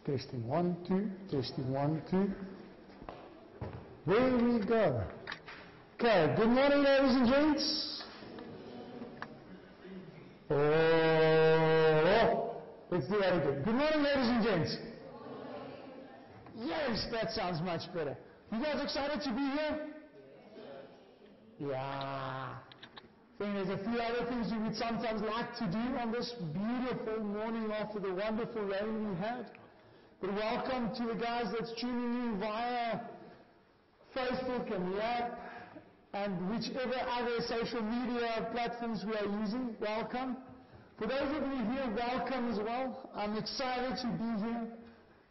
Testing 1, 2, testing 1, 2. There we go. Okay, good morning, ladies and gents. Oh, let's do that again. Good morning, ladies and gents. Yes, that sounds much better. You guys excited to be here? Yeah. I think there's a few other things we would sometimes like to do on this beautiful morning after the wonderful rain we had. But welcome to the guys that's tuning in via Facebook and the app and whichever other social media platforms we are using. Welcome. For those of you here, welcome as well. I'm excited to be here.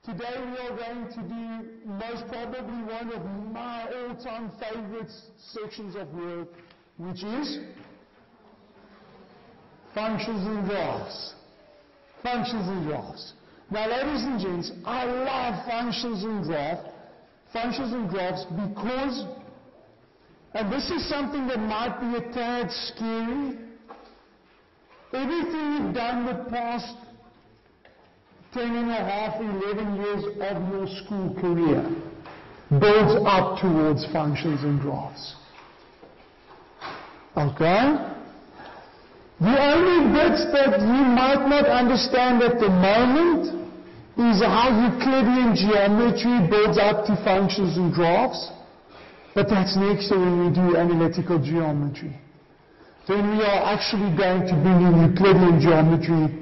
Today we are going to do most probably one of my all-time favorite sections of work, which is functions and graphs. Functions and graphs. Now, ladies and gents, I love functions and graphs because, and this is something that might be a tad scary, everything you've done the past 10 and a half, 11 years of your school career builds up towards functions and graphs. Okay? The only bits that you might not understand at the moment is how Euclidean geometry builds up to functions and graphs. But that's next year when we do analytical geometry. Then we are actually going to bring in Euclidean geometry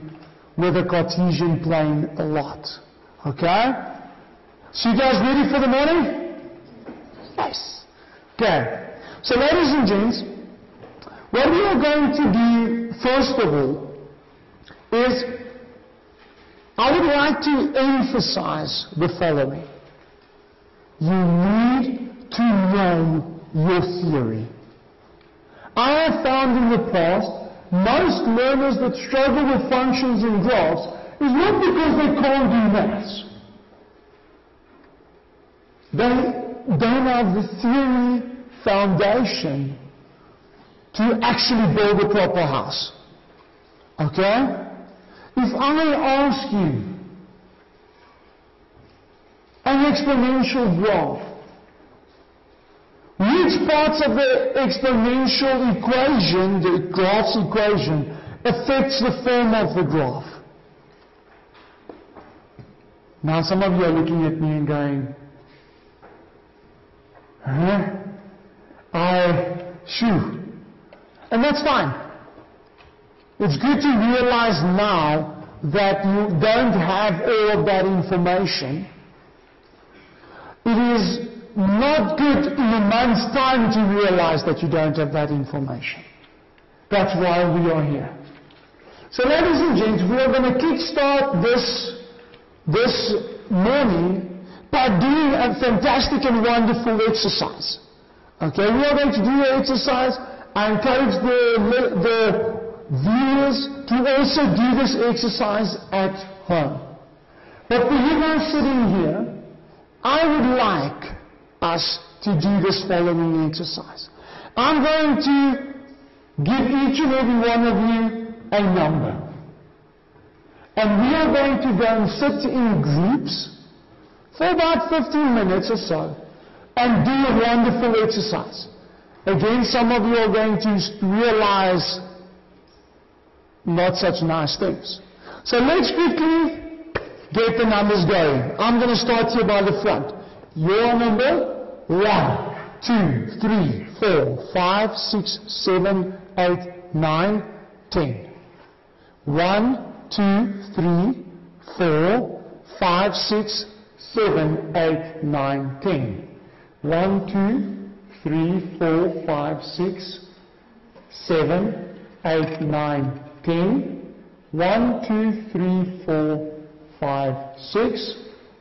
with a Cartesian plane a lot. Okay? So you guys ready for the morning? Yes. Okay. So ladies and gents, what we are going to do, first of all, is I would like to emphasize the following. You need to know your theory. I have found in the past, most learners that struggle with functions and graphs is not because they can't do maths. They don't have the theory foundation to actually build a proper house. Okay? If I ask you an exponential graph, which parts of the exponential equation, the graph's equation, affects the form of the graph? Now some of you are looking at me and going, shoo. And that's fine. It's good to realize now that you don't have all of that information. It is not good in a month's time to realize that you don't have that information. That's why we are here. So ladies and gents, we are going to kickstart this morning by doing a fantastic and wonderful exercise. Okay, we are going to do an exercise. I encourage the viewers to also do this exercise at home. But for you guys sitting here, I would like us to do this following exercise. I'm going to give each and every one of you a number. And we are going to go and sit in groups for about 15 minutes or so and do a wonderful exercise. Again, some of you are going to realize not such nice things. So let's quickly get the numbers going. I'm going to start here by the front. Your number, 1, 2, 3, 4, 5, 6, 7, 8, 9, 10. 1, 2, 3, 4, 5, 6, 7, 8, 9, 10. 1, 2, 3, 4, 5, 6, 7, 8, 9, 10. 1, 2, 3, 4, 5, 6,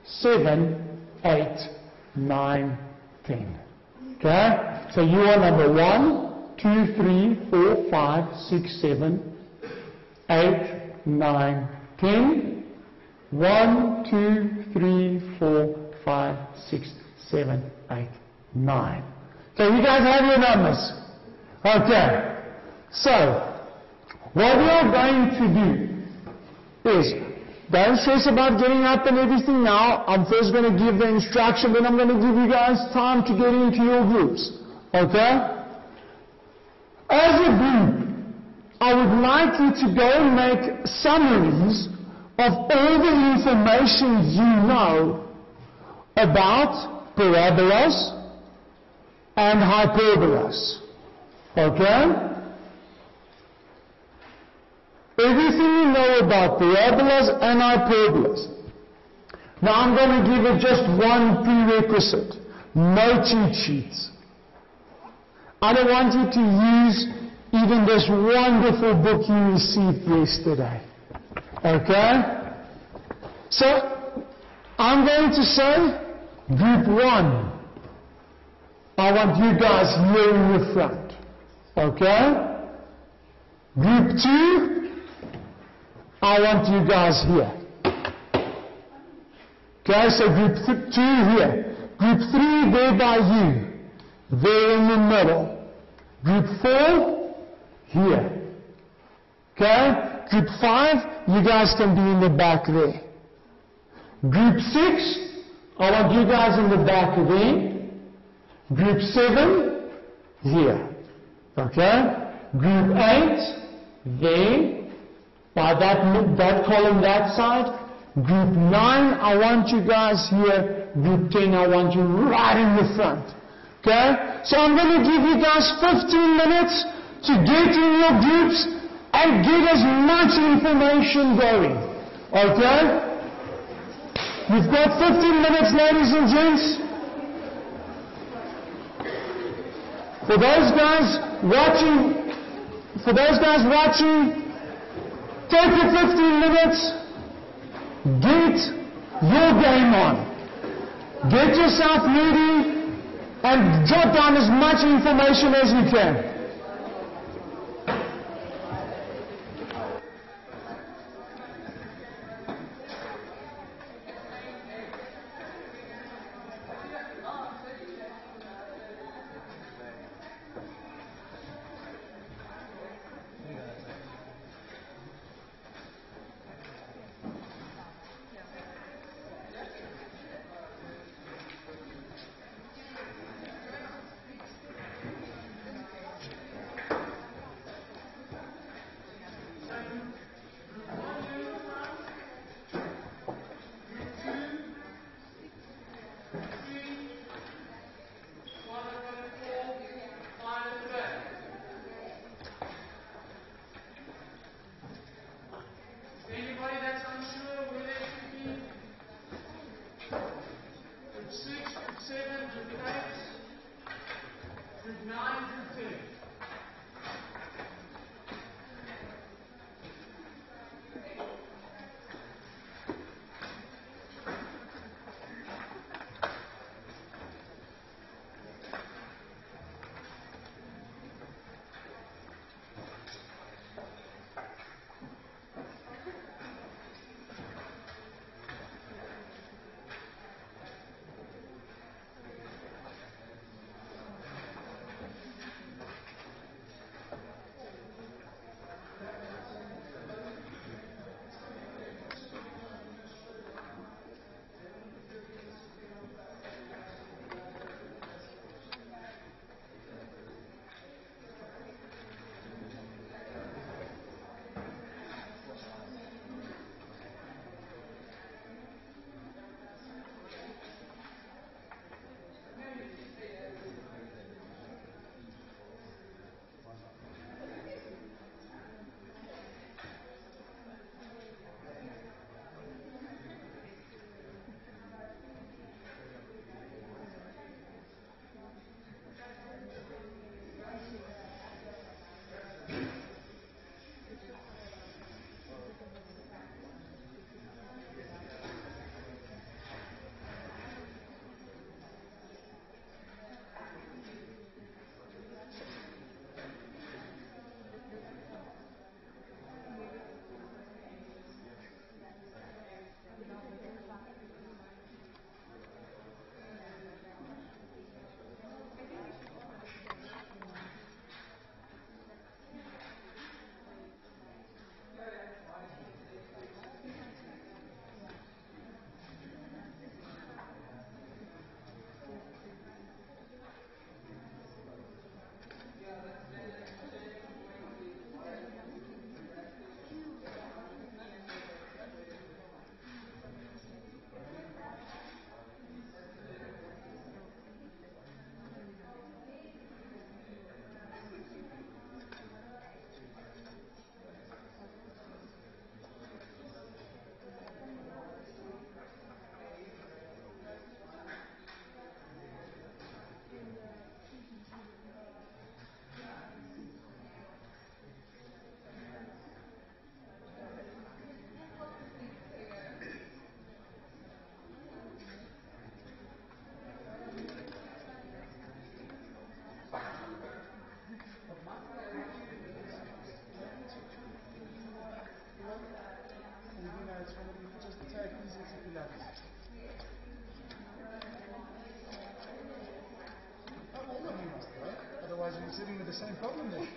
7, 8, 9, 10. Okay? So you are number 1, 2, 3, 4, 5, 6, 7, 8, 9, 10. 1, 2, 3, 4, 5, 6, 7, 8, 9. Okay, you guys have your numbers. Okay. So, what we are going to do is, Don't stress about getting up and everything now. I'm first going to give the instruction, then I'm going to give you guys time to get into your groups. Okay? As a group, I would like you to go and make summaries of all the information you know about parabolas and hyperbolas. Okay? Everything you know about parabolas and hyperbolas. Now I'm going to give it just one prerequisite. No cheat sheets. I don't want you to use even this wonderful book you received yesterday. Okay? So, I'm going to say, group 1. I want you guys here in the front. Okay? Group 2. I want you guys here. Okay, so group 2 here. Group 3 there by you. There in the middle. Group 4 here. Okay? Group 5, you guys can be in the back there. Group 6, I want you guys in the back there. Group 7, here. Okay? Group 8, there. By that column that side. Group 9, I want you guys here. Group 10, I want you right in the front. Okay? So I'm going to give you guys 15 minutes to get in your groups and get as much information going. Okay? You've got 15 minutes, ladies and gents. For those guys watching, take the 15 minutes, get your game on. Get yourself ready and jot down as much information as you can. same problem then.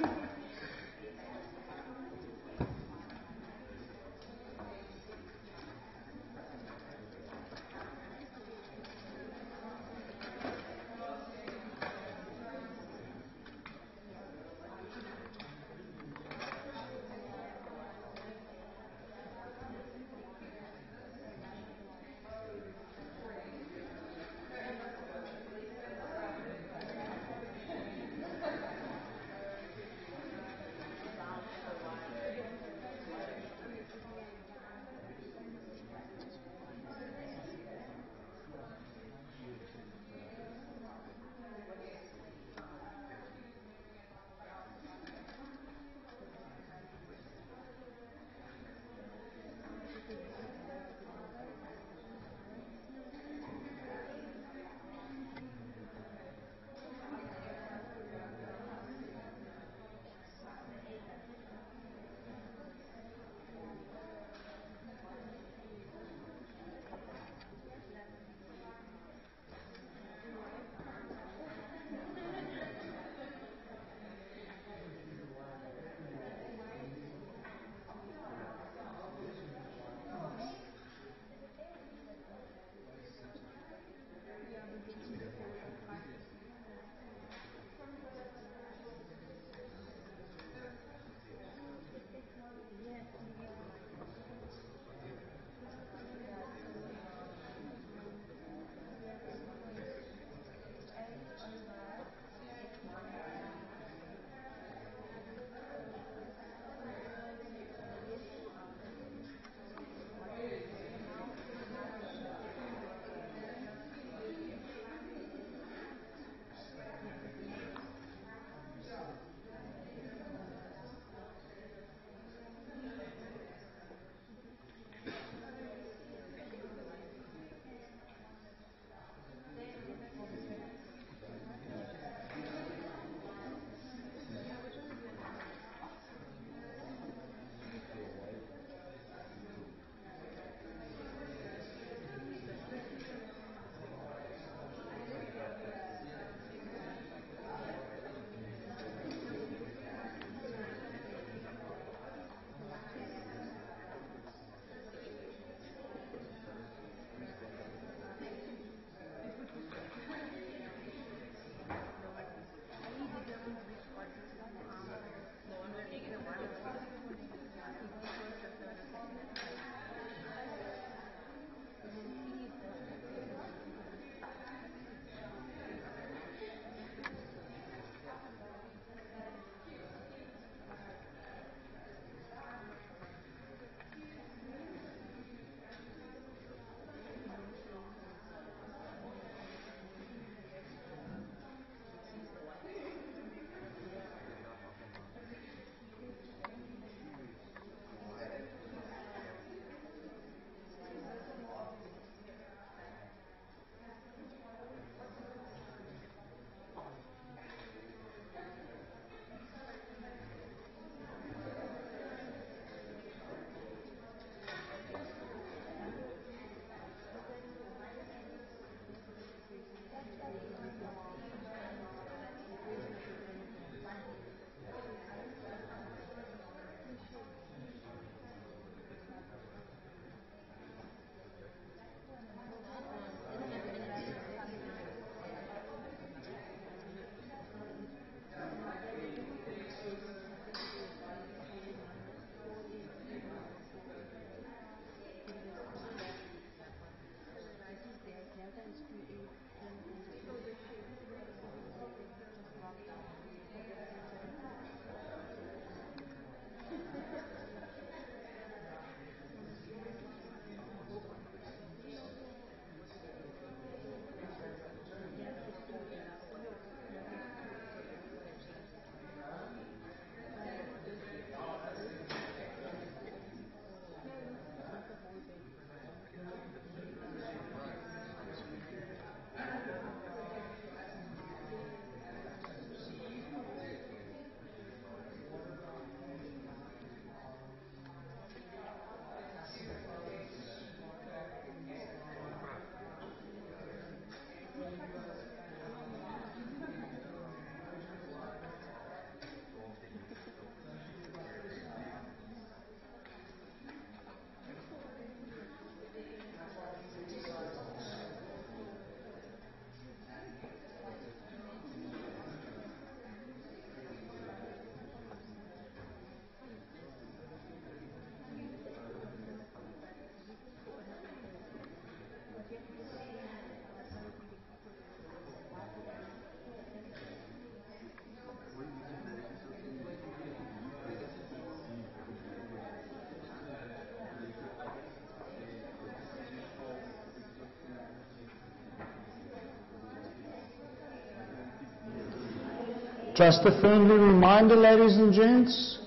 Just a friendly reminder, ladies and gents,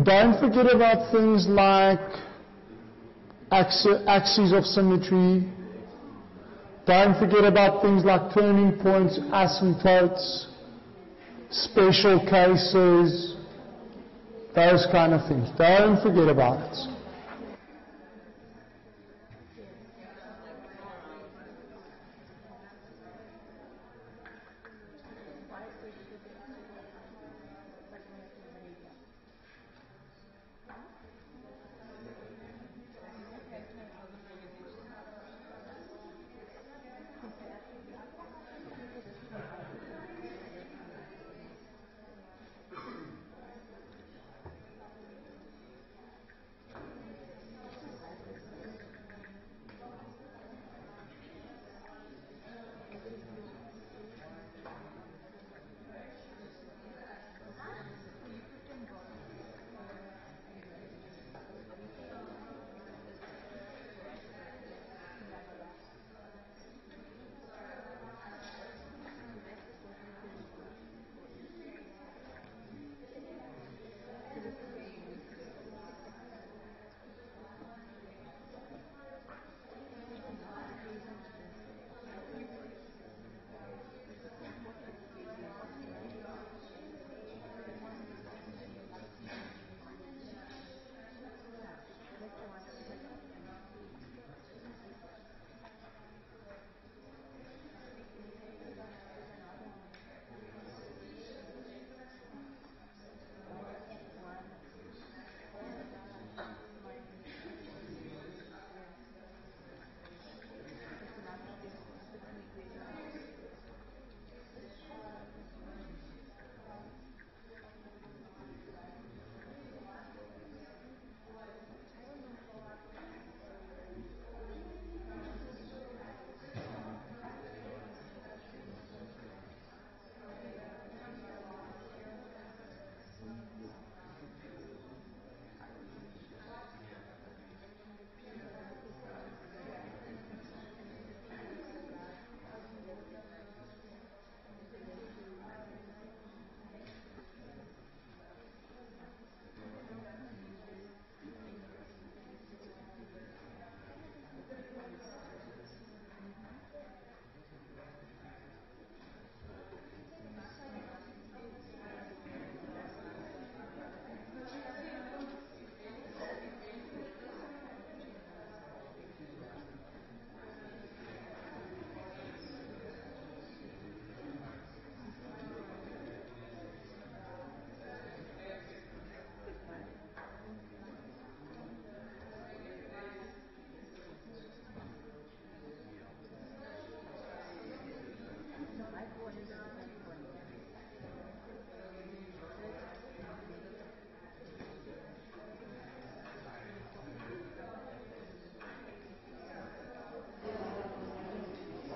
don't forget about things like axes of symmetry. Don't forget about things like turning points, asymptotes, special cases, those kind of things. Don't forget about it.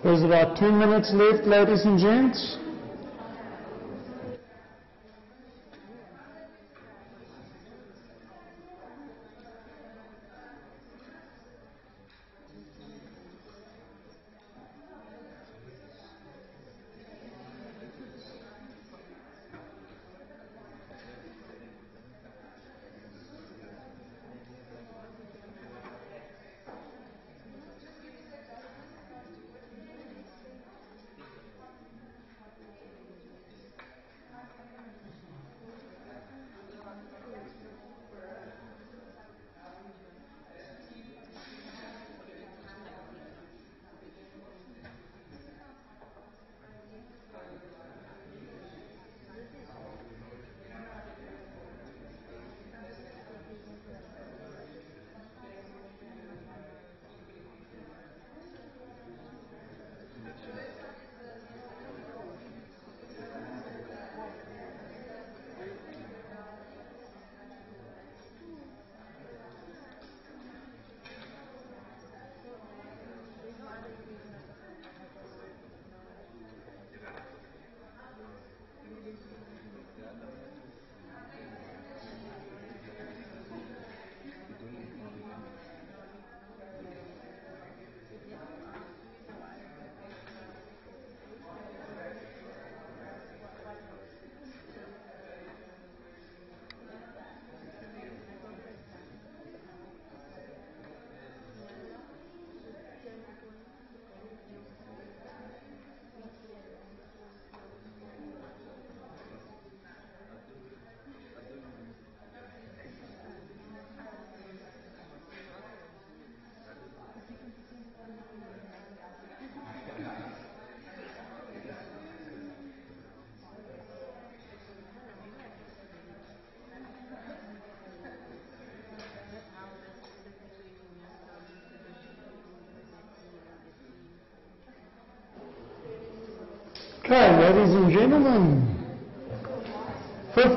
There's about 2 minutes left, ladies and gents. Okay, ladies and gentlemen, 15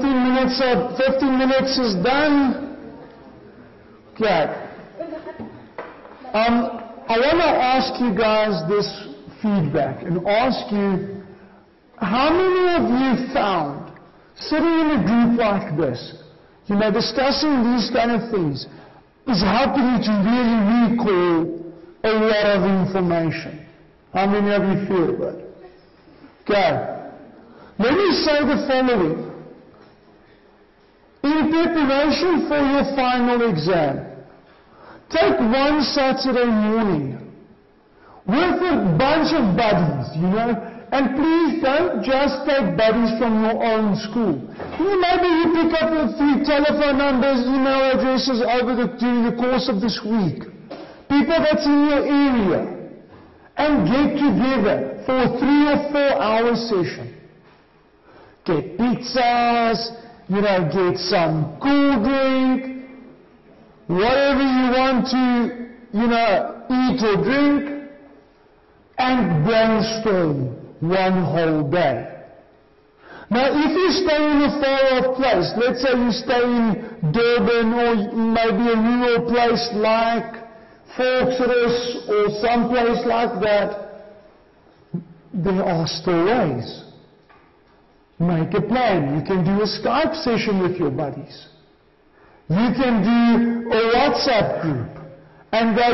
minutes is done. Okay. I want to ask you guys this feedback and ask you, how many of you found sitting in a group like this, discussing these kind of things, is helping you to really recall a lot of information? How many of you feel that? Okay. Let me say the following. In preparation for your final exam, take one Saturday morning with a bunch of buddies, and please don't just take buddies from your own school. Maybe you pick up a few telephone numbers, email addresses during the course of this week. People that's in your area, and get together for a 3 or 4 hour session. Get pizzas, get some cool drink, whatever you want to, eat or drink, and brainstorm one whole day. Now, if you stay in a far-off place, let's say you stay in Durban or maybe a rural place like Fortress or someplace like that, there are still ways. Make a plan. You can do a Skype session with your buddies. You can do a WhatsApp group and go,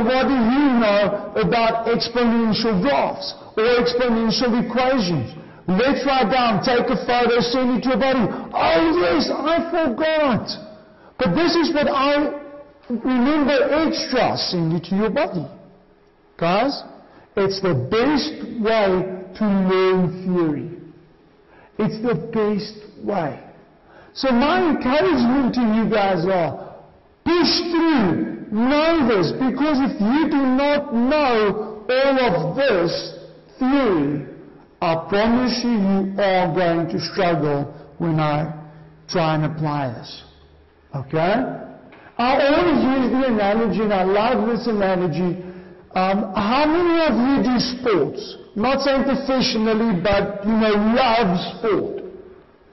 what do you know about exponential graphs or exponential equations? Let's write down, take a photo, send it to a buddy. Oh yes, I forgot. But this is what I remember extra, send it to your buddy. Guys, it's the best way to learn theory. It's the best way. So my encouragement to you guys are, push through, know this, because if you do not know all of this theory, I promise you, you are going to struggle when I try and apply this. Okay? I always use the analogy, and I love this analogy. How many of you do sports? Not saying professionally, but love sport.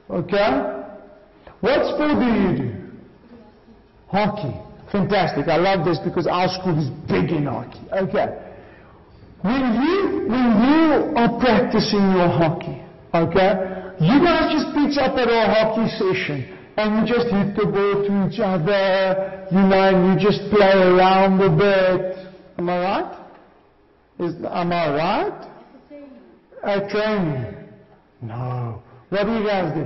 Okay? What sport do you do? Hockey. Fantastic. I love this because our school is big in hockey. Okay. When you are practicing your hockey, okay, you guys just pitch up at a hockey session and you just hit the ball to each other, and you just play around a bit. Am I right? Am I right? At training. No. What do you guys do?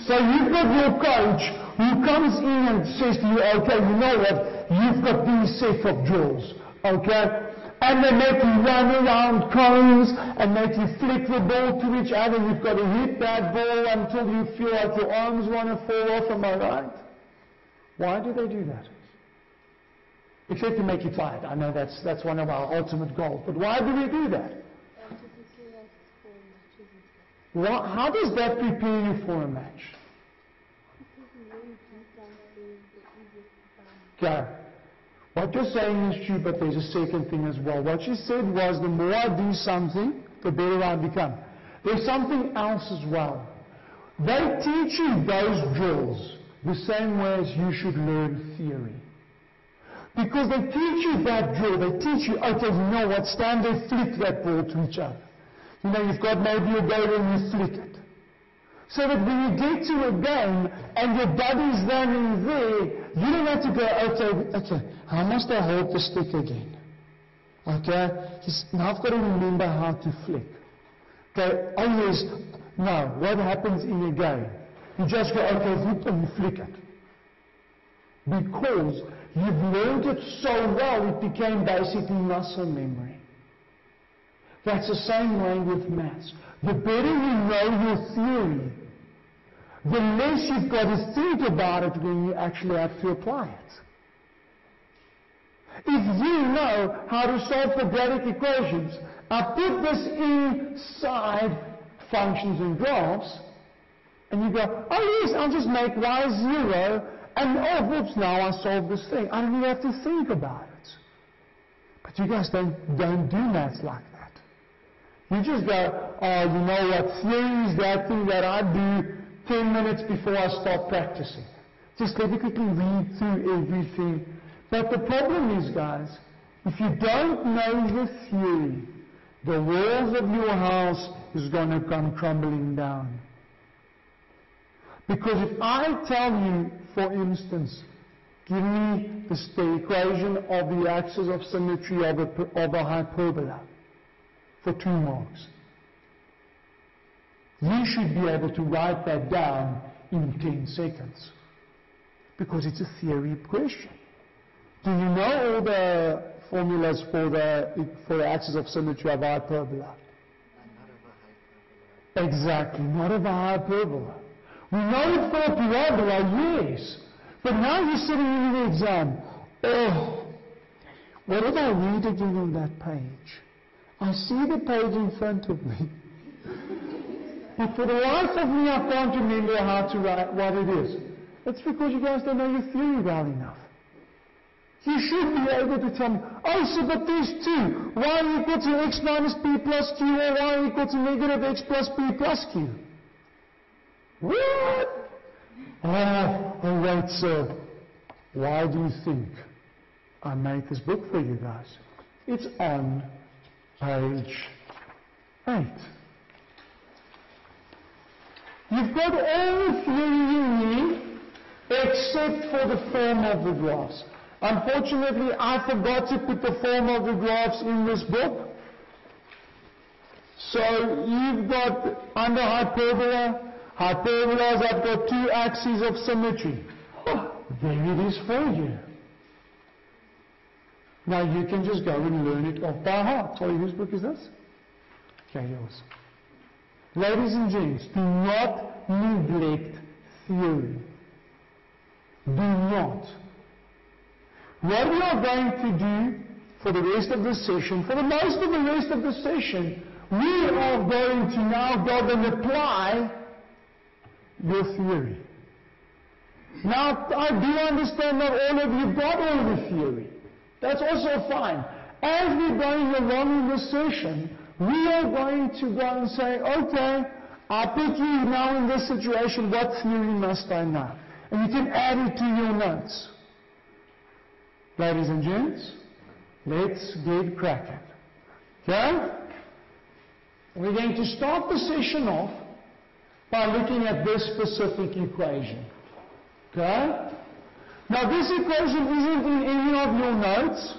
So you've got your coach who comes in and says to you, okay, you know what, you've got these set of drills, okay? And they make you run around cones and make you flick the ball to each other. You've got to hit that ball until you feel like your arms want to fall off, am I right? Why do they do that? Except to make you tired. I know that's one of our ultimate goals. But why do we do that? Well, how does that prepare you for a match? Okay. What you're saying is true, but there's a second thing as well. What you said was, the more I do something, the better I become. There's something else as well. They teach you those drills the same way as you should learn theory. Because they teach you that drill. They teach you, okay, you know what, stand there, flick that ball to each other. You've got maybe a goal and you flick it. So that when you get to a game and your buddy's running there, you don't have to go, okay, how must I hold the stick again? Okay, now I've got to remember how to flick. Okay, oh yes, no, what happens in a game? You just go, okay, whoop, and you flick it. Because you've learned it so well, it became basically muscle memory. That's the same way with maths. The better you know your theory, the less you've got to think about it when you actually have to apply it. If you know how to solve quadratic equations, I put this inside functions and graphs, and you go, oh yes, I'll just make y 0, and oh whoops, now I solve this thing. I don't even have to think about it. But you guys don't do maths like that. You just go, oh, you know what, theory is that thing that I do 10 minutes before I start practicing. Just let me quickly read through everything. But the problem is, guys, if you don't know the theory, the walls of your house is going to come crumbling down. Because if I tell you, for instance, give me the equation of the axis of symmetry of a hyperbola for 2 marks, you should be able to write that down in 10 seconds. Because it's a theory question. Do you know all the formulas for the axis of symmetry of a hyperbola? Not of a hyperbola. Exactly, not of a hyperbola. We know it for a parabola, yes. But now you're sitting in the exam. Oh, what did I read again on that page? I see the page in front of me. But for the life of me, I can't remember how to write what it is. That's because you guys don't know your theory well enough. You should be able to tell me, oh, so but there's 2. Y equal to x minus p plus q, or y equal to negative x plus p plus q. What? Oh, wait, sir. Why do you think I made this book for you guys? It's on page 8. You've got all the theory you need except for the form of the graphs. Unfortunately, I forgot to put the form of the graphs in this book. So you've got under hyperbolas, I've got 2 axes of symmetry. Oh, there it is for you. Now you can just go and learn it off by heart. Sorry, whose book is this? Okay, yours. Ladies and gents, do not neglect theory. Do not. What we are going to do for the rest of the session, for the most of the rest of the session, we are going to now go and apply your theory. Now, I do understand not all of you got all the theory. That's also fine. As we're going along in the session, we are going to go and say, okay, I put you now in this situation, what theory must I know? And you can add it to your notes. Ladies and gents, let's get cracking. Okay? We're going to start the session off by looking at this specific equation. Okay? Now this equation isn't in any of your notes,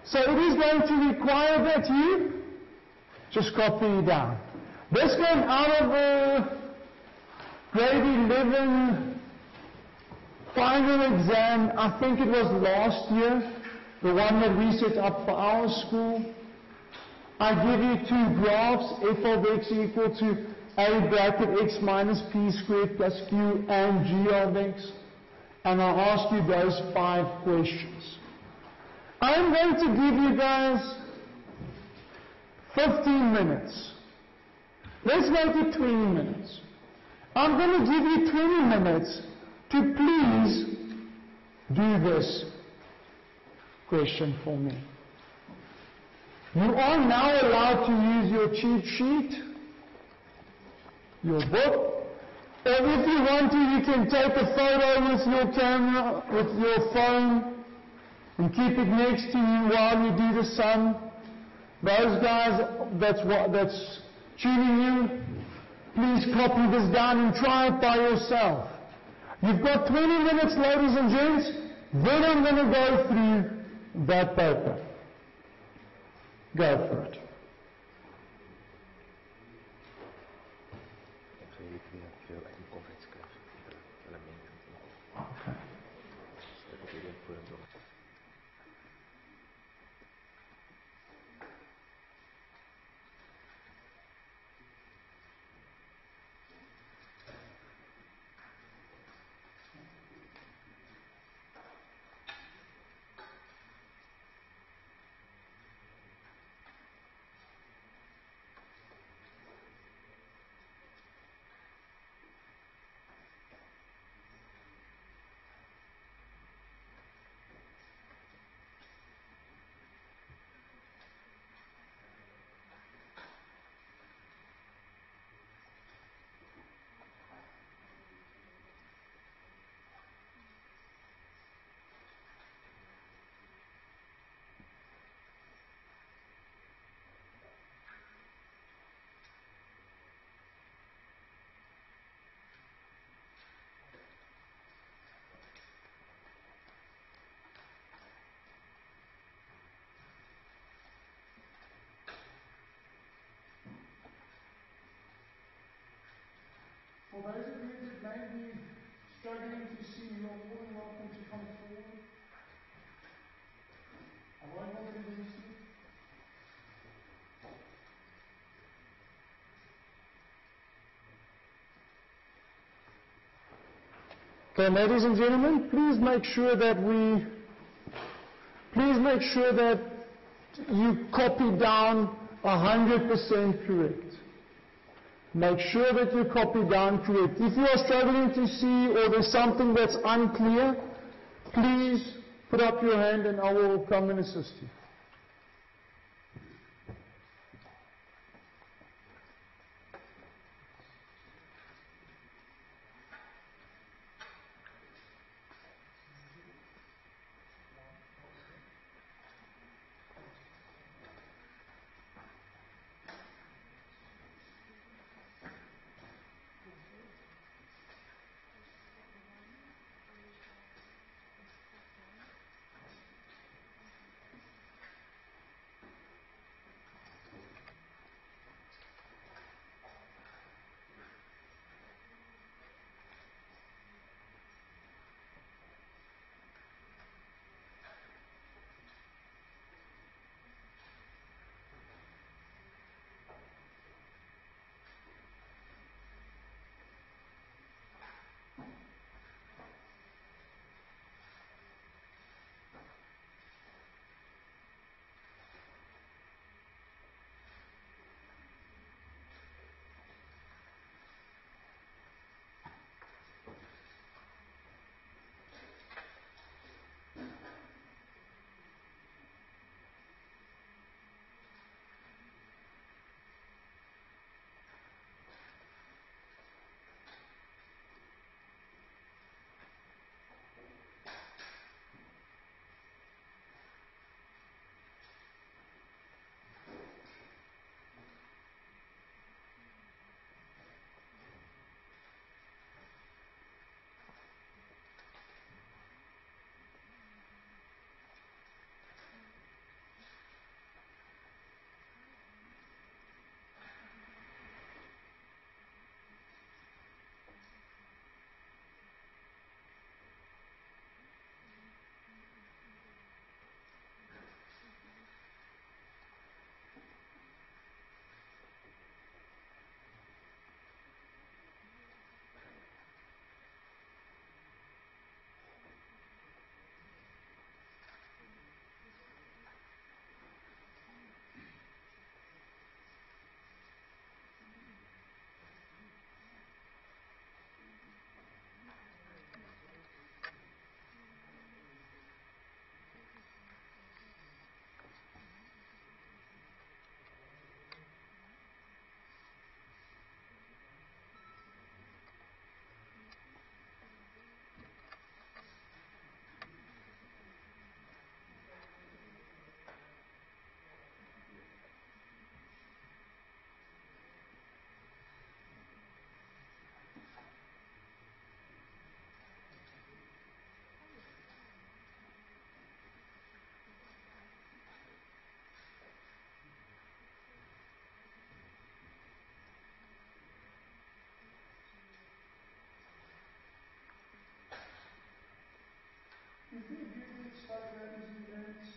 so it is going to require that you just copy it down. This came out of the grade 11 final exam, I think it was last year, the one that we set up for our school. I give you 2 graphs, f of x equal to a bracket x minus p squared plus q and g of x. And I ask you those 5 questions. I'm going to give you guys 15 minutes. Let's make it 20 minutes. I'm going to give you 20 minutes to please do this question for me. You are now allowed to use your cheat sheet, your book, or if you want to, you can take a photo with your camera, with your phone, and keep it next to you while you do the sum. Those guys that's tuning in, please copy this down and try it by yourself. You've got 20 minutes, ladies and gents, then I'm going to go through that paper. Go for it. Okay. For those of you that may be struggling to see, you are more than welcome to come forward. I won't hold it against you. Okay, ladies and gentlemen, please make sure that you copy down 100% correct. Make sure that you copy down correct. If you are struggling to see or there's something that's unclear, please put up your hand and I will come and assist you. If you do this like ladies and gents,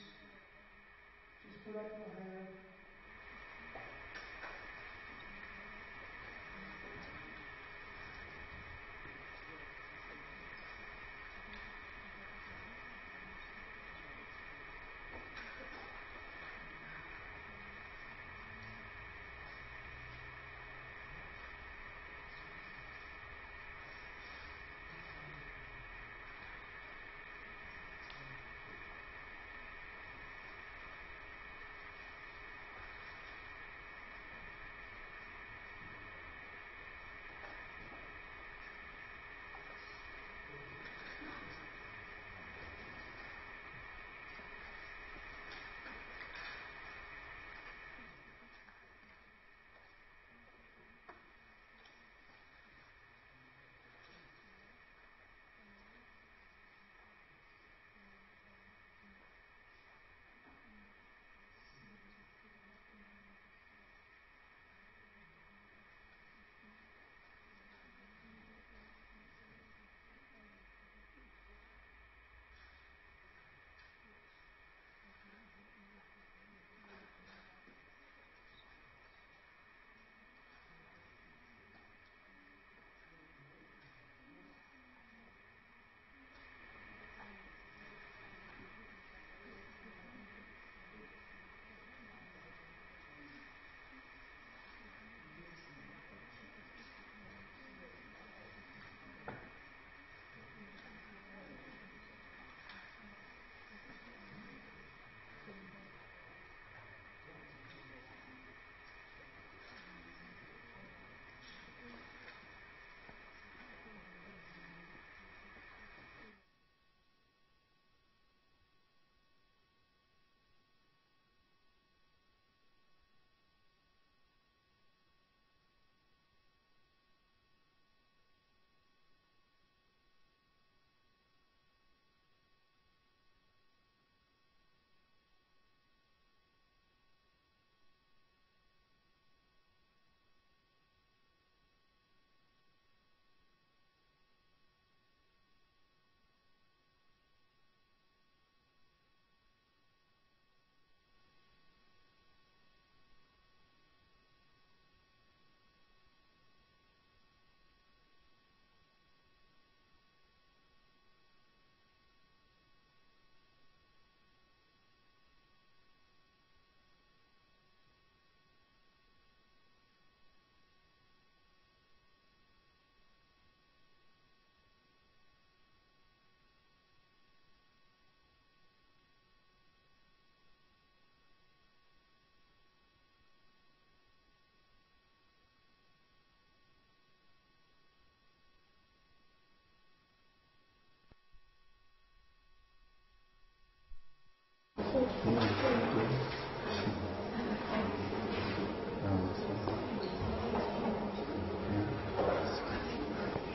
just put up your hand.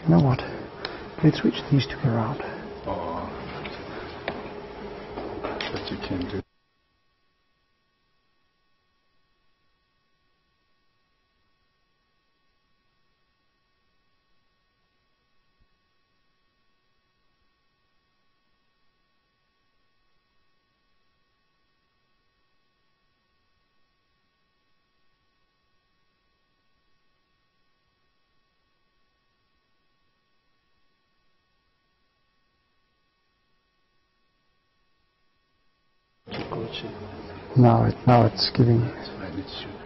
You know what? Let's switch these two around. Oh, but you can do. Now it's giving. It should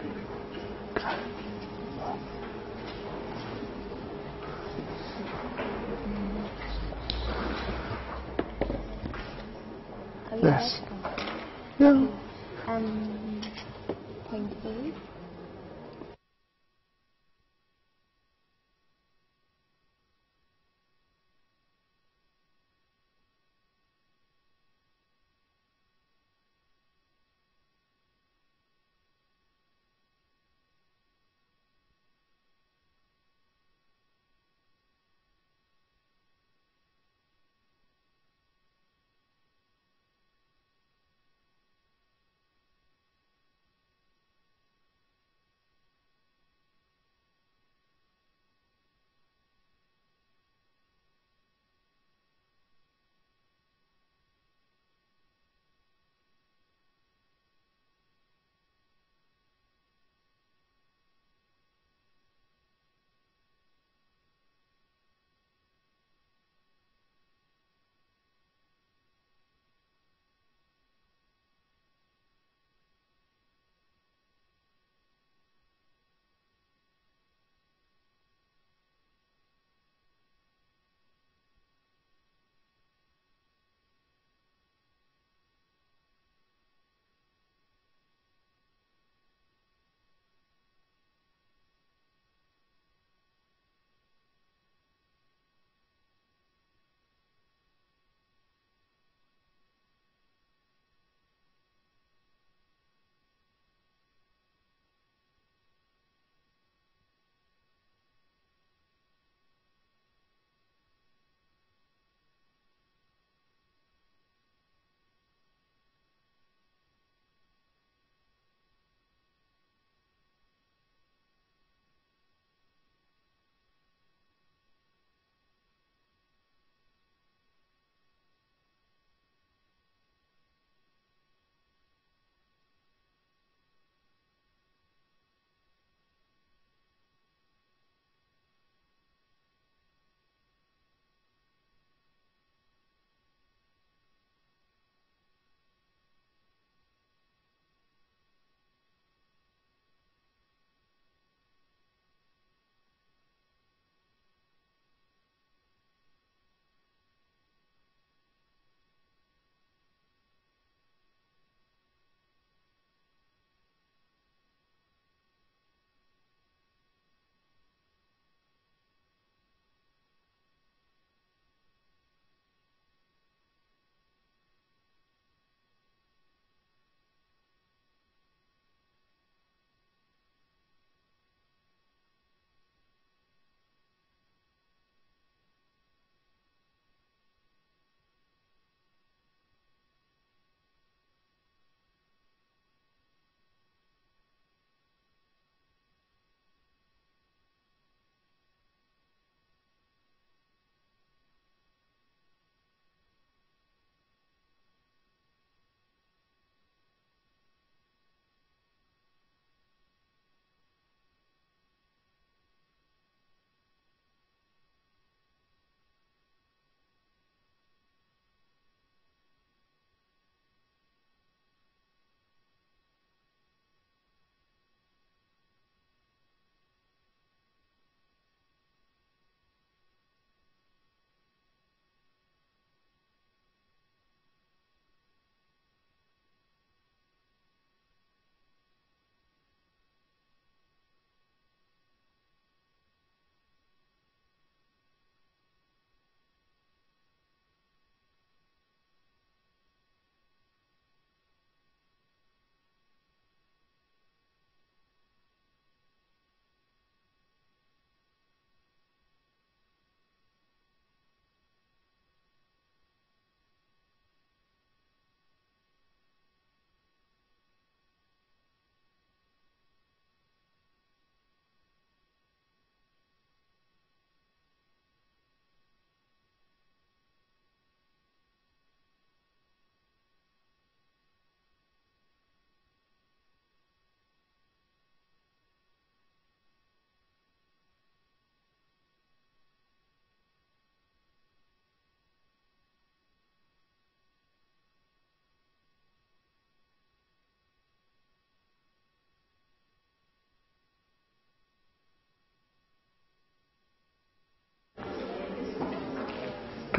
be. Yes. Yeah. Thank you.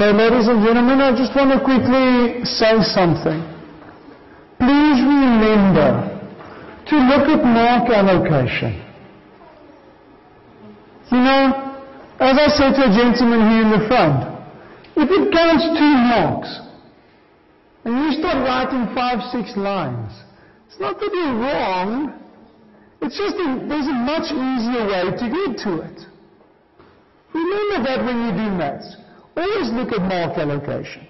Okay, ladies and gentlemen, I just want to quickly say something. Please remember to look at mark allocation. You know, as I said to a gentleman here in the front, if it counts 2 marks, and you start writing 5, 6 lines, it's not that you're wrong, it's just there's a much easier way to get to it. Remember that when you do maths. Always look at mark allocation.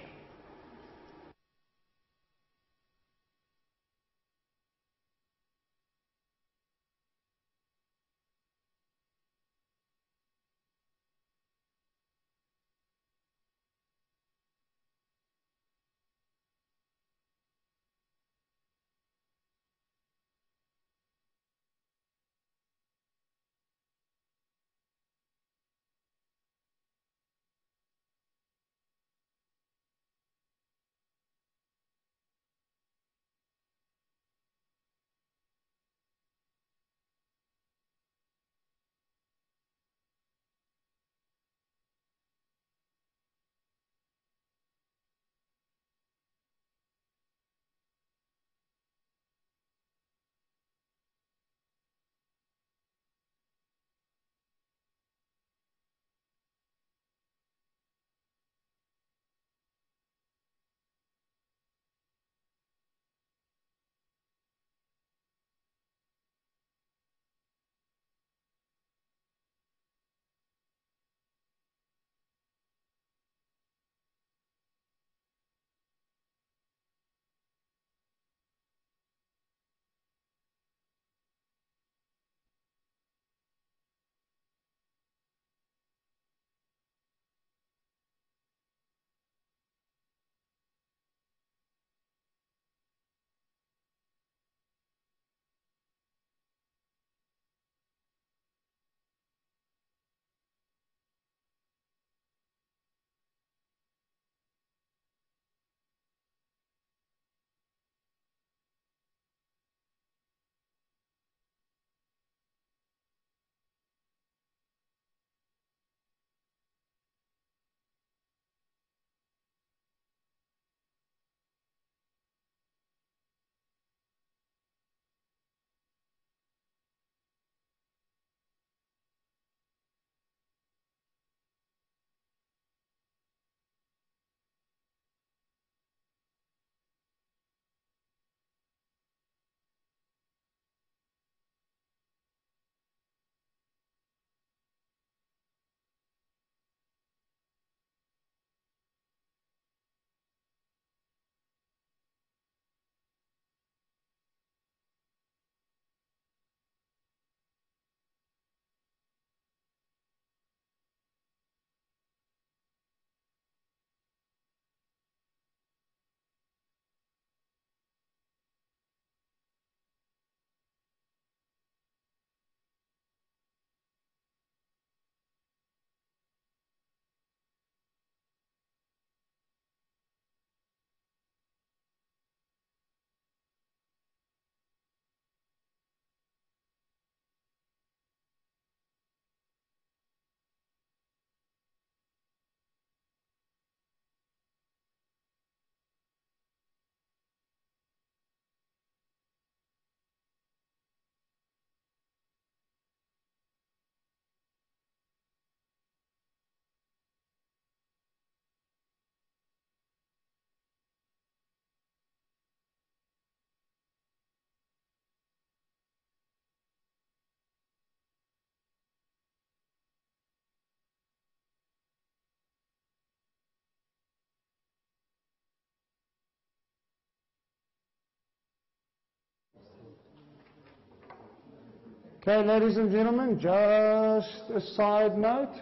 Okay, ladies and gentlemen, just a side note.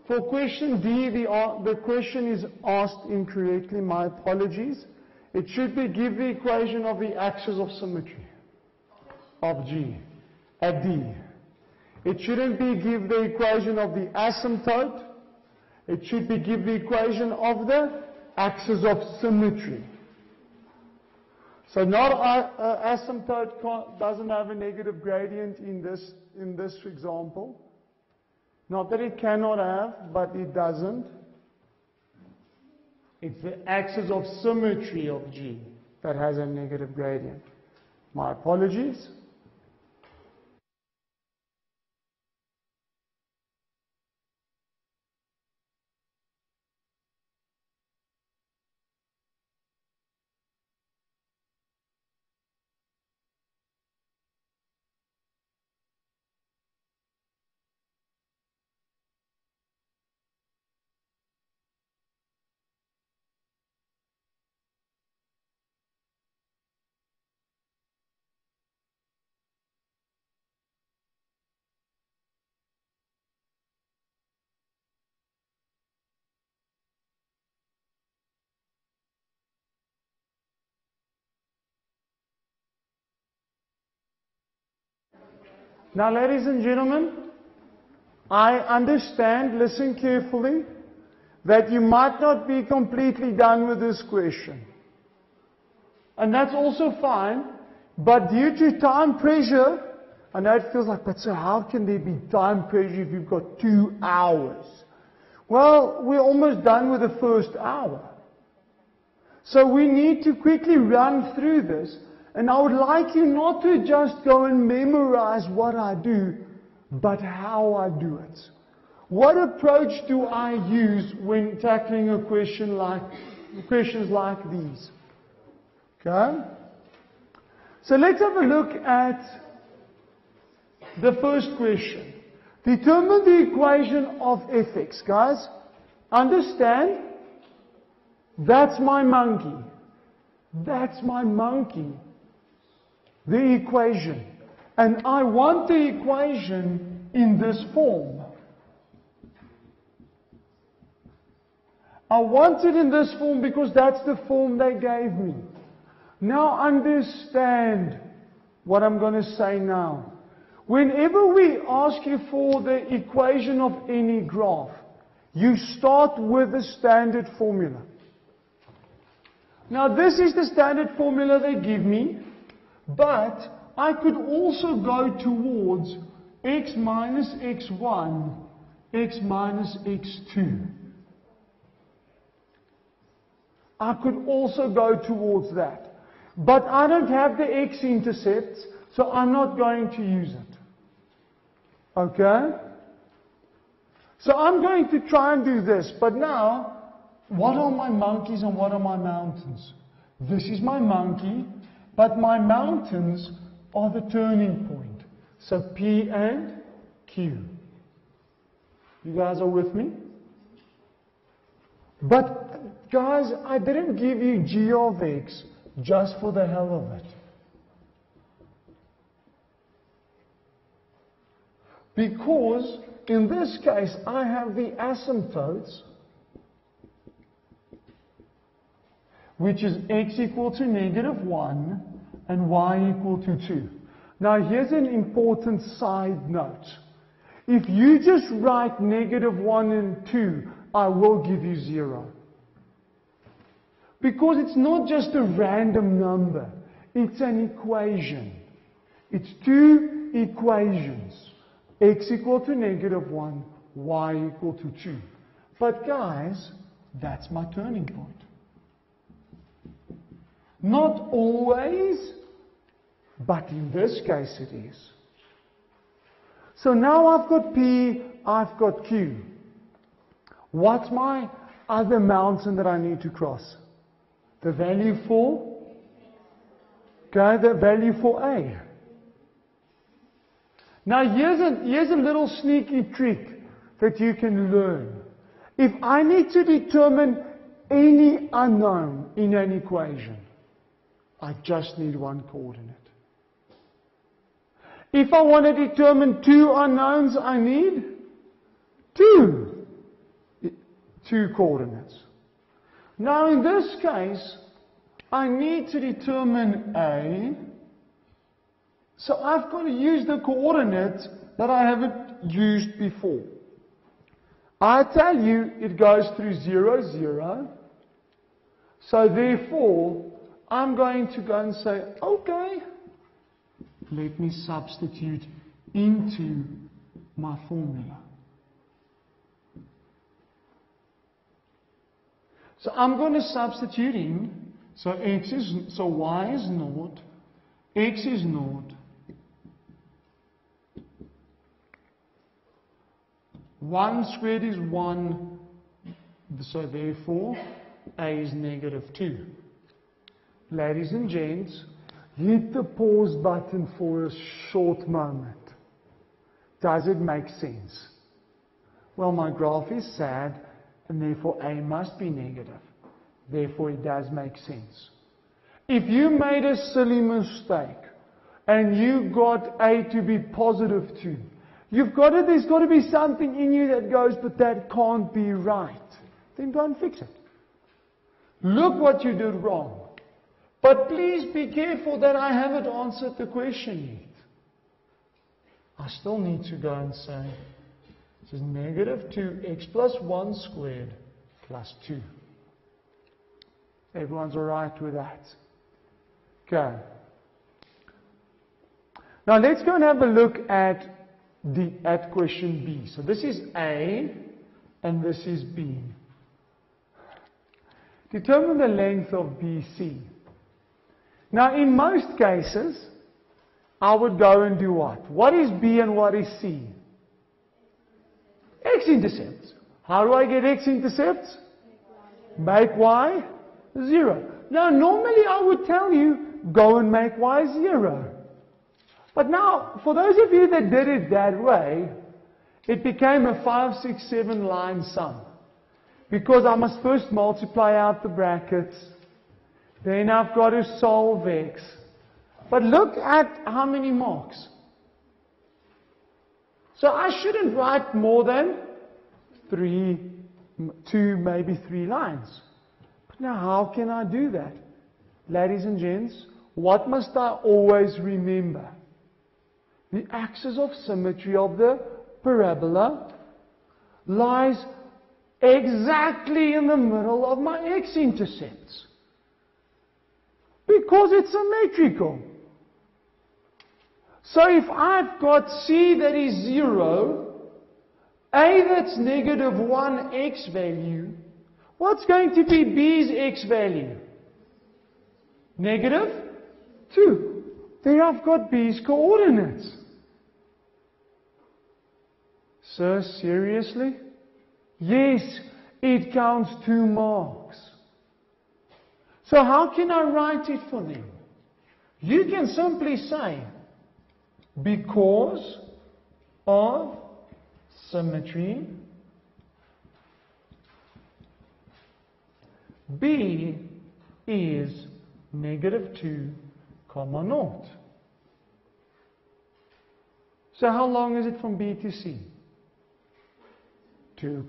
For question D, the question is asked incorrectly. My apologies. It should be give the equation of the axis of symmetry of G at D. It shouldn't be give the equation of the asymptote. It should be give the equation of the axis of symmetry. So not asymptote doesn't have a negative gradient in this example. Not that it cannot have, but it doesn't. It's the axis of symmetry of G that has a negative gradient. My apologies. Now, ladies and gentlemen, I understand, listen carefully, that you might not be completely done with this question. And that's also fine, but due to time pressure, I know it feels like, but so how can there be time pressure if you've got 2 hours? Well, we're almost done with the first hour. So we need to quickly run through this. And I would like you not to just go and memorize what I do, but how I do it. What approach do I use when tackling a question questions like these? Okay? So let's have a look at the first question. Determine the equation of fx. Guys, understand? That's my monkey. That's my monkey. The equation. And I want the equation in this form. I want it in this form because that's the form they gave me. Now understand what I'm going to say now. Whenever we ask you for the equation of any graph, you start with the standard formula. Now this is the standard formula they give me. But I could also go towards x minus x1, x minus x2. I could also go towards that. But I don't have the x-intercepts, so I'm not going to use it. Okay? So I'm going to try and do this. But now, what are my monkeys and what are my mountains? This is my monkey. But my mountains are the turning point. So P and Q. You guys are with me? But guys, I didn't give you G of X just for the hell of it. Because in this case, I have the asymptotes, which is x equal to -1 and y equal to 2. Now here's an important side note. If you just write -1 and 2, I will give you 0. Because it's not just a random number, it's an equation. It's 2 equations. X equal to -1, y equal to 2. But guys, that's my turning point. Not always, but in this case it is. So now I've got P, I've got Q. What's my other mountain that I need to cross? The value for? Okay, the value for A. Now here's a little sneaky trick that you can learn. If I need to determine any unknown in an equation, I just need one coordinate. If I want to determine 2 unknowns, I need 2 coordinates. Now in this case, I need to determine A, so I've got to use the coordinate that I haven't used before. I tell you it goes through 0, 0. So therefore, I'm going to go and say, okay, let me substitute into my formula. So I'm going to substitute in. So y is 0, x is 0. 1 squared is 1, so therefore a is -2. Ladies and gents, hit the pause button for a short moment. Does it make sense? Well, my graph is sad, and therefore a must be negative. Therefore, it does make sense. If you made a silly mistake and you got a to be +2, there's got to be something in you that goes, but that can't be right. Then go and fix it. Look what you did wrong. But please be careful that I haven't answered the question yet. I still need to go and say, this is -2x plus 1 squared plus 2. Everyone's all right with that? Okay. Now let's go and have a look at question B. So this is A and this is B. Determine the length of BC. Now in most cases, I would go and do what? What is B and what is C? X-intercepts. How do I get x-intercepts? Make y 0. Now normally I would tell you, go and make y 0. But now, for those of you that did it that way, it became a 5, 6, 7 line sum. Because I must first multiply out the brackets. Then I've got to solve x. But look at how many marks. So I shouldn't write more than 2, maybe 3 lines. But now how can I do that? Ladies and gents, what must I always remember? The axis of symmetry of the parabola lies exactly in the middle of my x-intercepts. Because it's symmetrical. So if I've got C that is 0, A that's -1 x value, what's going to be B's x value? -2. There I've got B's coordinates. Sir, seriously? Yes, it counts 2 marks. So how can I write it for them? You can simply say, because of symmetry, B is -2, 0. So how long is it from B to C? 2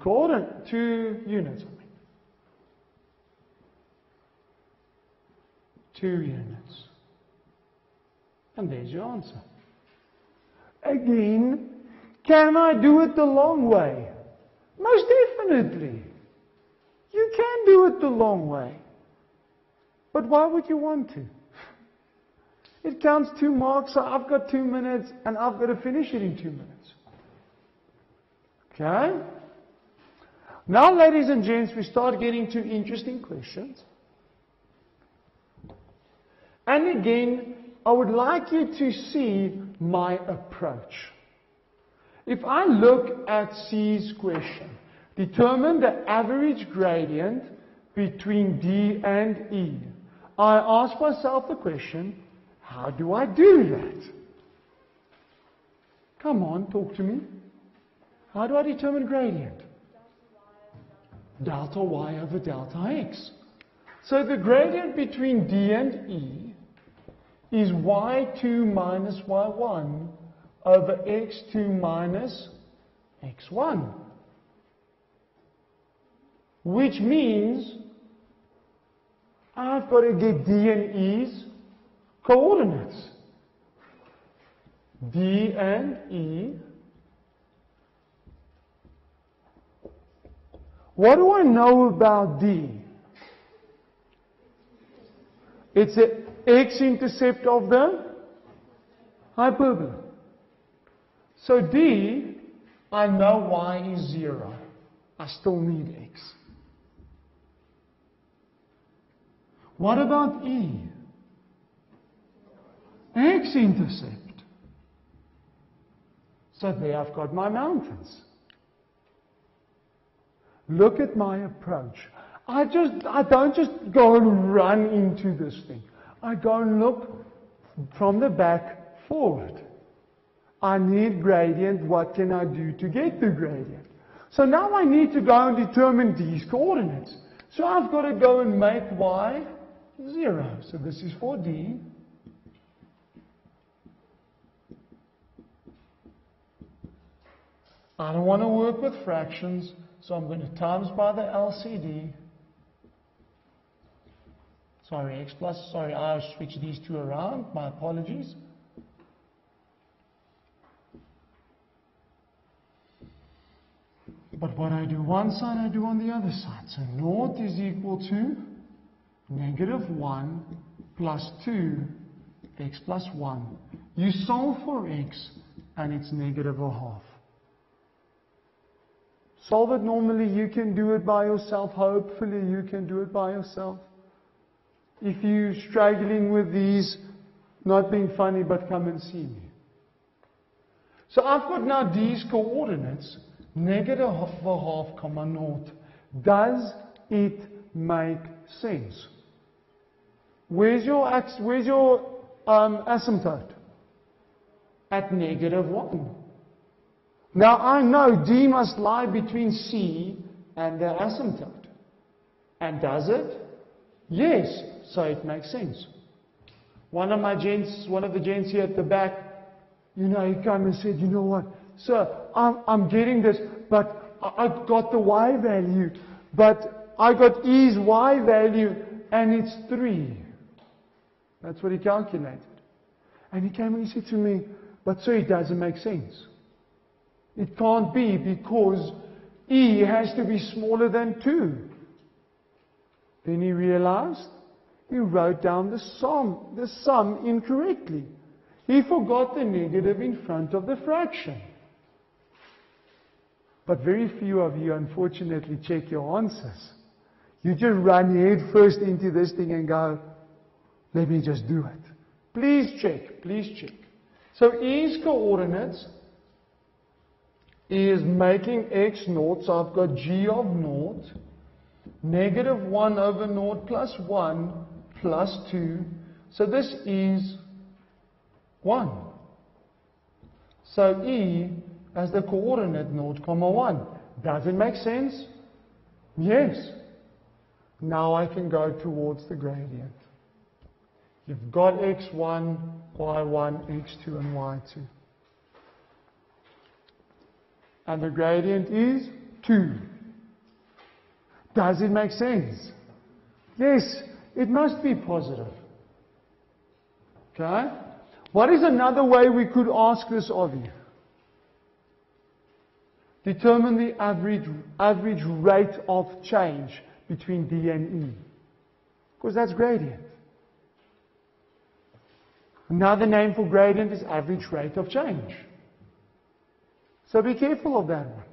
units. 2 units. And there's your answer. Again, can I do it the long way? Most definitely. You can do it the long way. But why would you want to? It counts 2 marks, so I've got 2 minutes, and I've got to finish it in 2 minutes. Okay? Now, ladies and gents, we start getting to interesting questions. And again, I would like you to see my approach. If I look at C's question, determine the average gradient between D and E. I ask myself the question, how do I do that? Come on, talk to me. How do I determine gradient? Delta y over delta x. So the gradient between D and E is y2 minus y1 over x2 minus x1. Which means I've got to get D and E's coordinates. D and E. What do I know about D? It's the x-intercept of the hyperbola. So D, I know y is 0. I still need x. What about E? X-intercept. So there I've got my mountains. Look at my approach. I don't just go and run into this thing. I go and look from the back forward. I need gradient. What can I do to get the gradient? So now I need to go and determine these coordinates. So I've got to go and make y 0. So this is for D. I don't want to work with fractions, so I'm going to times by the LCD. Sorry, x plus, sorry, I'll switch these two around. My apologies. But what I do one side, I do on the other side. So naught is equal to -1 plus 2 x plus 1. You solve for x, and it's -1/2. Solve it normally. You can do it by yourself. Hopefully you can do it by yourself. If you're struggling with these, not being funny, but come and see me. So I've got now these coordinates, -1/2, 0. Does it make sense? Where's your asymptote? At -1. Now I know D must lie between C and the asymptote. And does it? Yes. So it makes sense. One of the gents here at the back, he came and said, you know what, sir, I'm getting this, but I got the Y value, but I got E's Y value, and it's 3. That's what he calculated. And he came and he said to me, but sir, it doesn't make sense. It can't be, because E has to be smaller than 2. Then he realized he wrote down the sum incorrectly. He forgot the negative in front of the fraction. But very few of you, unfortunately, check your answers. You just run head first into this thing and go, let me just do it. Please check, please check. So E's coordinates is making x 0, so I've got g of 0, -1/0 plus 1 plus 2. So this is 1. So E has the coordinate 0, 1. Does it make sense? Yes. Now I can go towards the gradient. You've got x1, y1, x2, and y2. And the gradient is 2. Does it make sense? Yes, it must be positive. Okay? What is another way we could ask this of you? Determine the average rate of change between D and E. Because that's gradient. Another name for gradient is average rate of change. So be careful of that one.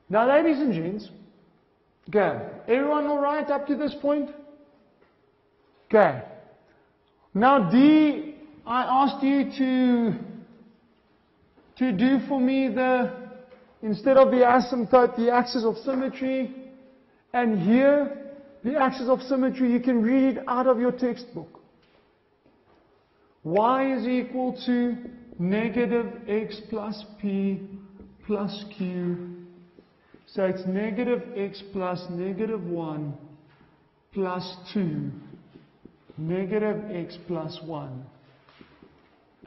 Now, ladies and gents, okay, everyone all right up to this point? Okay. Now, D, I asked you to do for me instead of the asymptote, the axis of symmetry. And here, the axis of symmetry, you can read it out of your textbook. Y is equal to -x plus p plus q. So it's -x plus -1 plus 2, -x plus 1.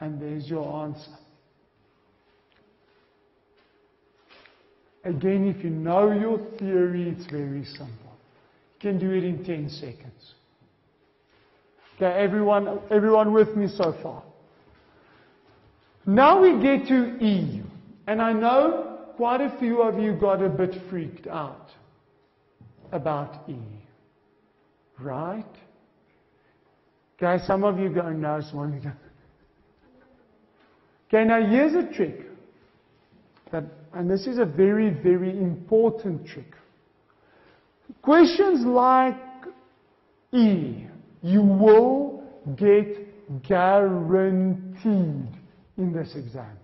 And there's your answer. Again, if you know your theory, it's very simple. You can do it in 10 seconds. Okay, everyone with me so far? Now we get to E. And I know quite a few of you got a bit freaked out about E. Right? Okay, some of you go, no, some of you go. Okay, now here's a trick. And this is a very, very important trick. Questions like E. You will get guaranteed in this exam,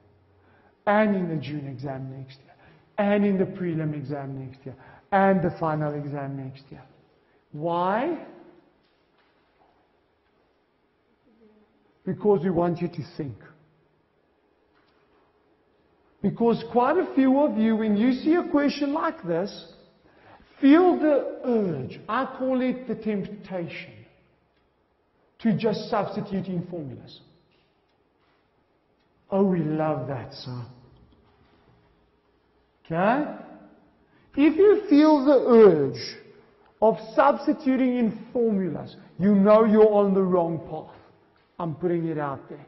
and in the June exam next year, and in the prelim exam next year, and the final exam next year. Why? Because we want you to think. Because quite a few of you, when you see a question like this, feel the urge, I call it the temptation, to just substitute in formulas. Oh, we love that, sir. Okay? If you feel the urge of substituting in formulas, you know you're on the wrong path. I'm putting it out there.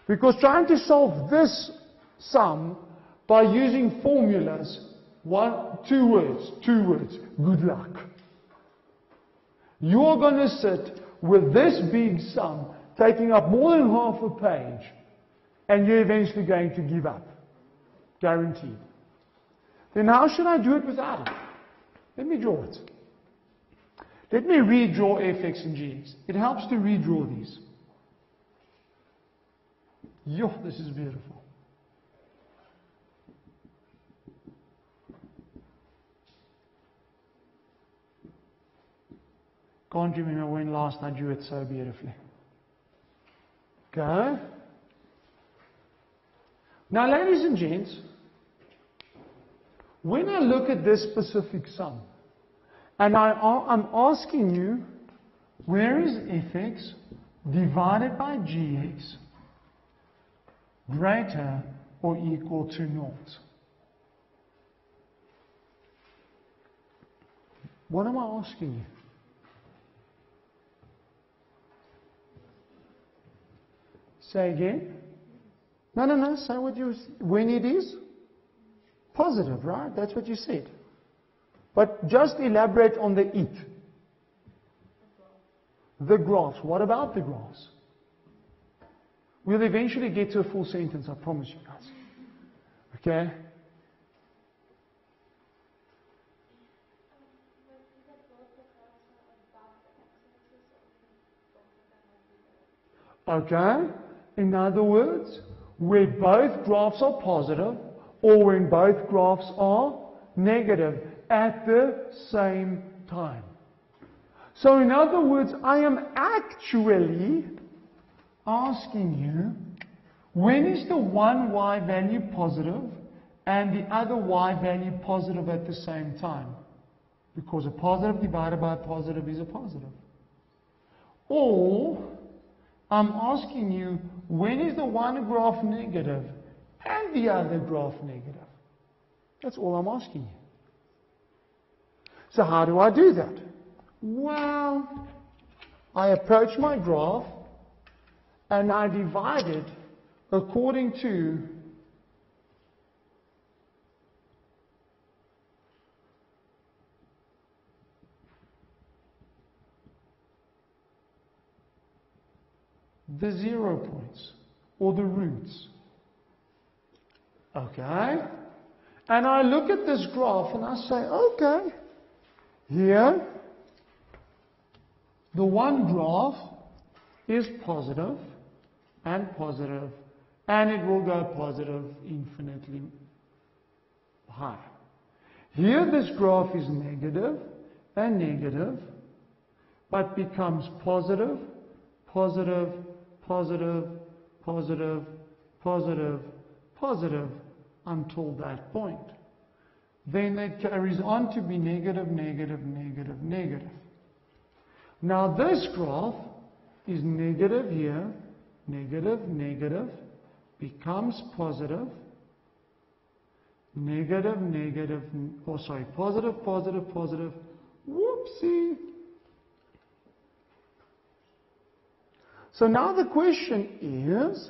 Because trying to solve this sum by using formulas, two words, good luck. You're going to sit with this big sum taking up more than half a page, and you're eventually going to give up. Guaranteed. Then how should I do it without it? Let me draw it. Let me redraw fx and gx. It helps to redraw these. Yo, this is beautiful. Can't remember when last I drew it so beautifully. Okay? Now, ladies and gents, when I look at this specific sum, and I'm asking you, where is fx divided by gx greater or equal to 0? What am I asking you? Say again. No. Say what you, when it is positive, right? That's what you said. But just elaborate on the it. The graphs. What about the graphs? We'll eventually get to a full sentence, I promise you guys. Okay? Okay? In other words, where both graphs are positive or when both graphs are negative at the same time. So in other words, I am actually asking you, when is the one y value positive and the other y value positive at the same time? Because a positive divided by a positive is a positive. Or, I'm asking you, when is the one graph negative and the other graph negative? That's all I'm asking you. So how do I do that? Well, I approach my graph and I divide it according to the 0 points or the roots. Okay? And I look at this graph and I say, okay, here, the one graph is positive, and it will go positive infinitely high. Here this graph is negative and negative, but becomes positive, positive, positive, positive, positive, positive until that point. Then it carries on to be negative, negative, negative, negative. Now this graph is negative here, negative, negative, becomes positive, negative, negative, positive, positive, positive, whoopsie. So now the question is,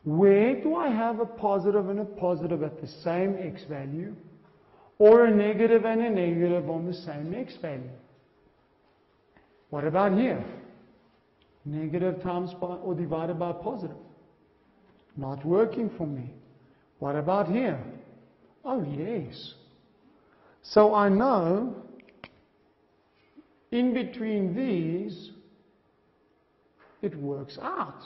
where do I have a positive and a positive at the same x value, or a negative and a negative on the same x value? What about here? Negative times by or divided by positive. Not working for me. What about here? Oh yes. So I know in between these, it works out.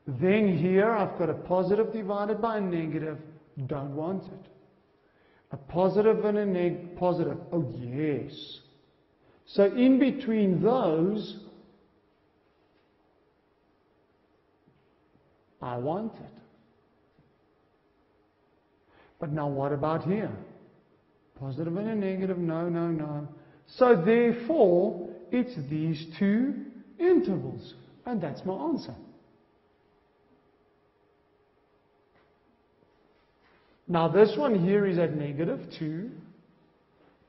Then here I've got a positive divided by a negative. Don't want it. A positive and a positive. Oh yes. So in between those, I want it. But now what about here? Positive and a negative, no, no, no. So therefore, it's these two intervals. And that's my answer. Now this one here is at -2.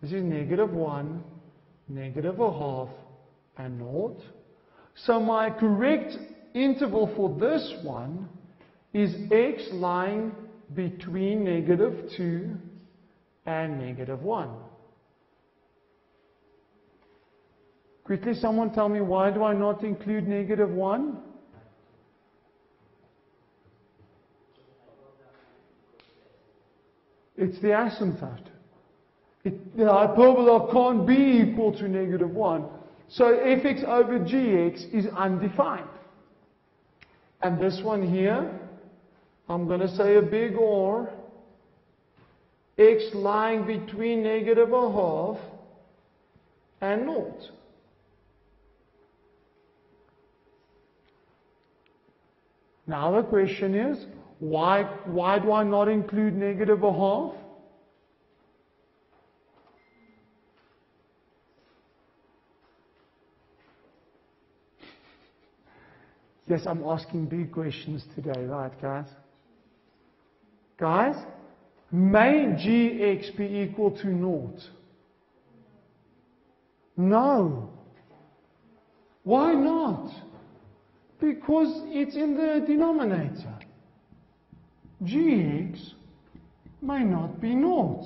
This is -1, -0.5, and 0. So my correct interval for this one is x lying between -2 and -1. Quickly, someone tell me, why do I not include -1? It's the asymptote. The hyperbola can't be equal to -1. So fx over gx is undefined. And this one here, I'm going to say a big or, x lying between -0.5 and 0. Now the question is, why do I not include -0.5? Yes, I'm asking big questions today, right, guys? Guys, may gx be equal to 0? No. Why not? Because it's in the denominator. Gx may not be 0.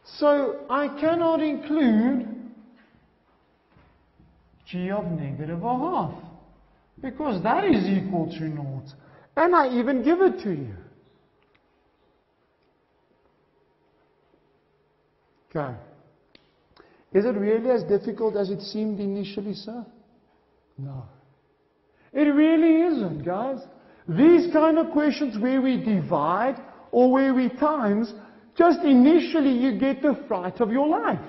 So I cannot include g of -0.5. Because that is equal to 0. And I even give it to you. Okay. Is it really as difficult as it seemed initially, sir? No. It really isn't, guys. These kind of questions where we divide or where we times, just initially you get the fright of your life.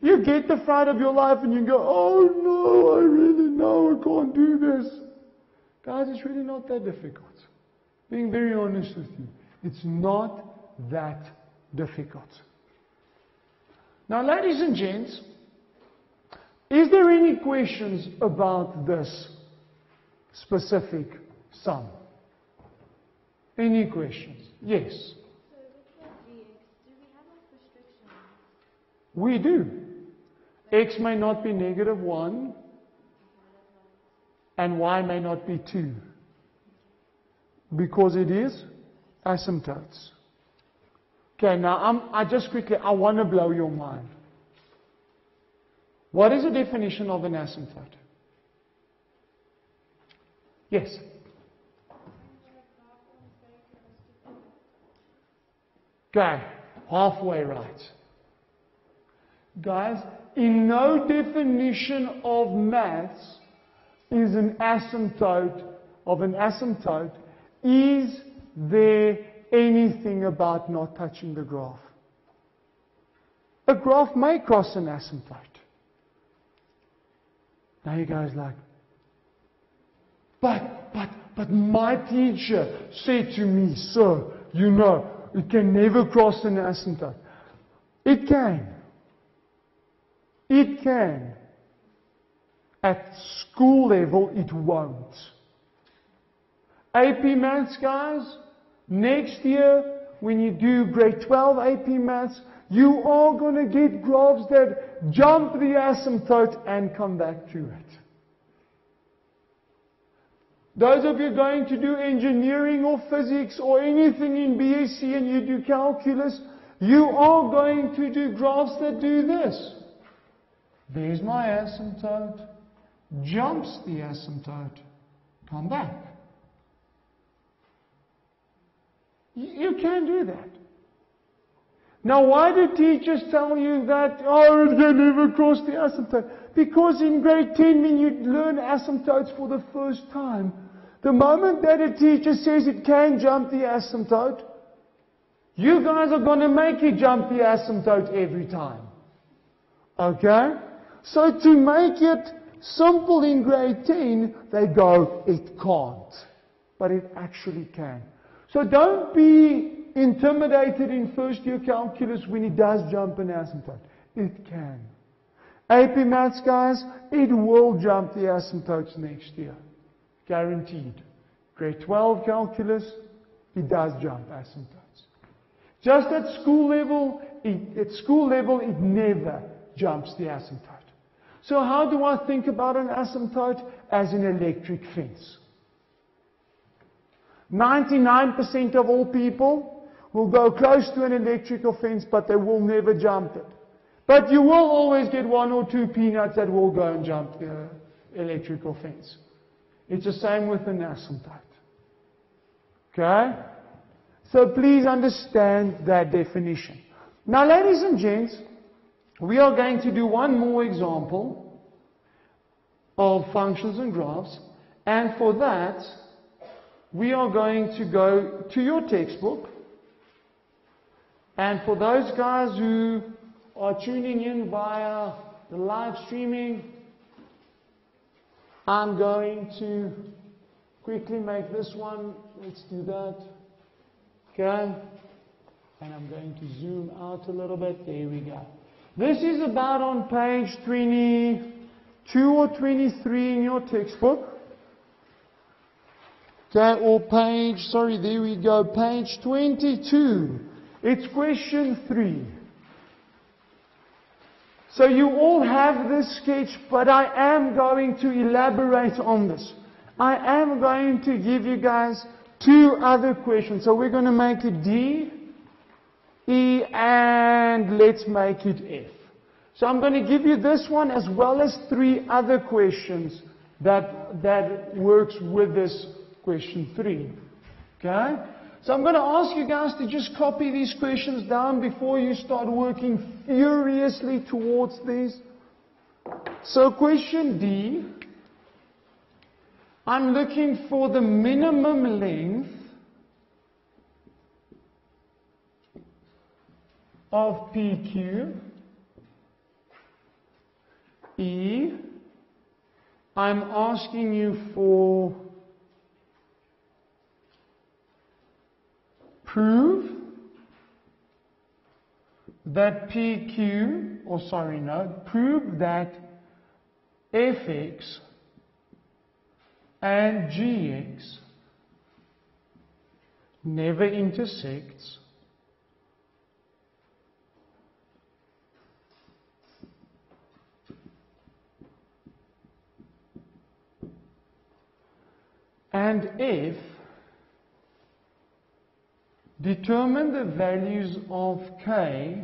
You get the fright of your life and you go, oh no, I really know I can't do this. Guys, it's really not that difficult. Being very honest with you, it's not that difficult. Now, ladies and gents, is there any questions about this specific sum? Any questions? Yes. So with the gx, do we have like restrictions? We do. X may not be -1 and y may not be 2 because it is asymptotes. Okay, now I want to blow your mind. What is the definition of an asymptote? Yes. Okay, halfway right. Guys, in no definition of maths is an asymptote is there anything about not touching the graph. A graph may cross an asymptote. Now you guys like, but my teacher said to me, sir, you know, it can never cross an asymptote. It can. It can. At school level, it won't. AP Maths, guys, next year, when you do grade 12 AP Maths, you are going to get graphs that jump the asymptote and come back to it. Those of you going to do engineering or physics or anything in BSc and you do calculus, you are going to do graphs that do this. There's my asymptote, jumps the asymptote, come back. You can do that. Now, why do teachers tell you that, oh, they never cross the asymptote? Because in grade 10, when you learn asymptotes for the first time, the moment that a teacher says it can jump the asymptote, you guys are going to make it jump the asymptote every time. Okay? So to make it simple in grade 10, they go, it can't. But it actually can. So don't be intimidated in first year calculus when it does jump an asymptote. It can. AP Maths, guys, it will jump the asymptotes next year. Guaranteed. Grade 12 calculus, it does jump asymptotes. Just at school level, it never jumps the asymptote. So how do I think about an asymptote? As an electric fence. 99% of all people will go close to an electrical fence, but they will never jump it. But you will always get one or two peanuts that will go and jump the electrical fence. It's the same with an asymptote. Okay? So please understand that definition. Now, ladies and gents, we are going to do one more example of functions and graphs. And for that, we are going to go to your textbook. And for those guys who are tuning in via the live streaming, I'm going to quickly make this one. Let's do that. Okay. And I'm going to zoom out a little bit. There we go. This is about on page 22 or 23 in your textbook. Okay, or page, there we go, page 22. It's question 3. So you all have this sketch, but I am going to elaborate on this. I am going to give you guys 2 other questions. So we're going to make it D, E, and let's make it F. So I'm going to give you this one as well as 3 other questions that works with this question 3. Okay? So I'm going to ask you guys to just copy these questions down before you start working furiously towards these. So question D, I'm looking for the minimum length of PQ. E, I'm asking you for prove that prove that fx and gx never intersects and F, determine the values of K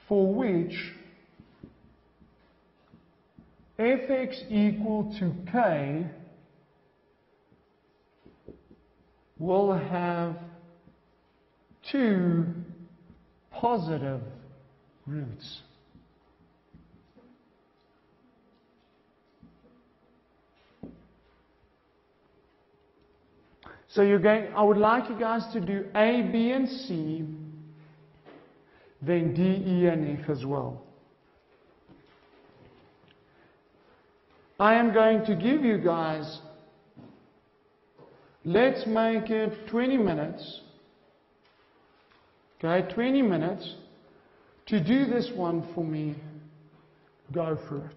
for which fx equal to K will have 2 positive roots. So I would like you guys to do A, B, and C, then D, E, and F as well. I am going to give you guys, let's make it 20 minutes. Okay, 20 minutes to do this one for me. Go for it.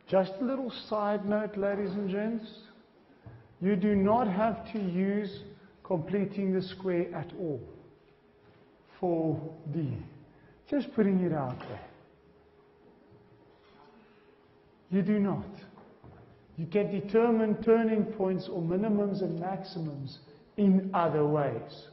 Just a little side note, ladies and gents. You do not have to use completing the square at all for D. Just putting it out there. You do not. You can determine turning points or minimums and maximums in other ways.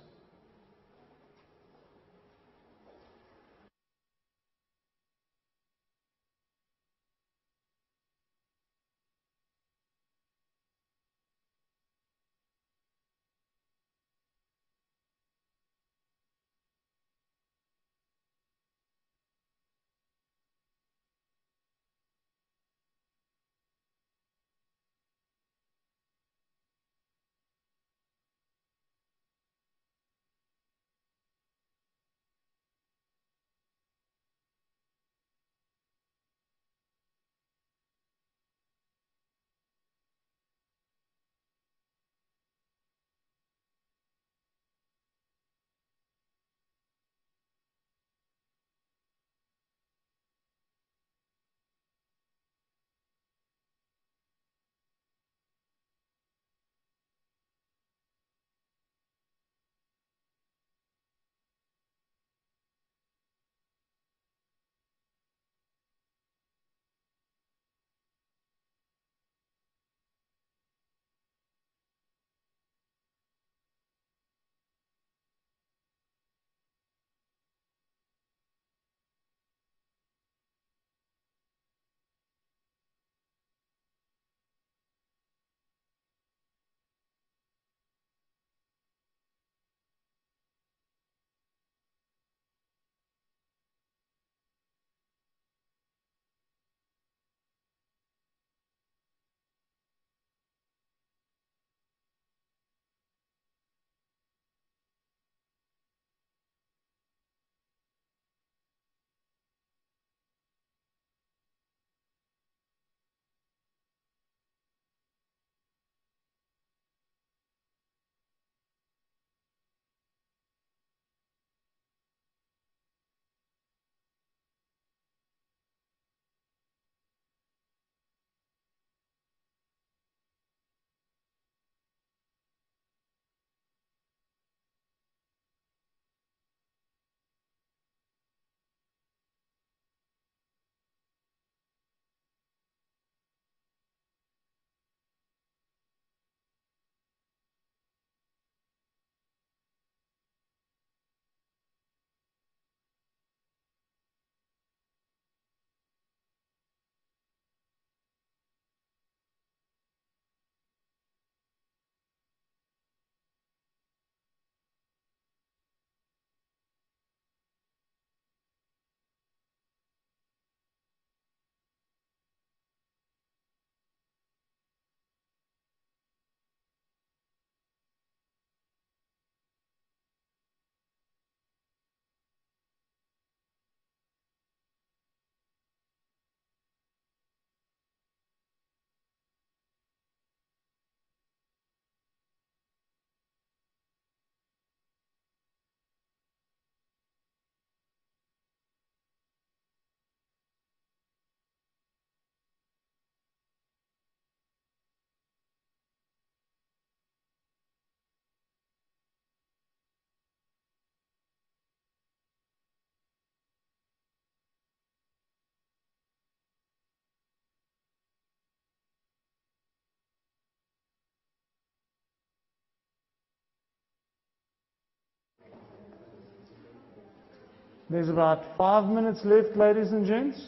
There's about 5 minutes left, ladies and gents.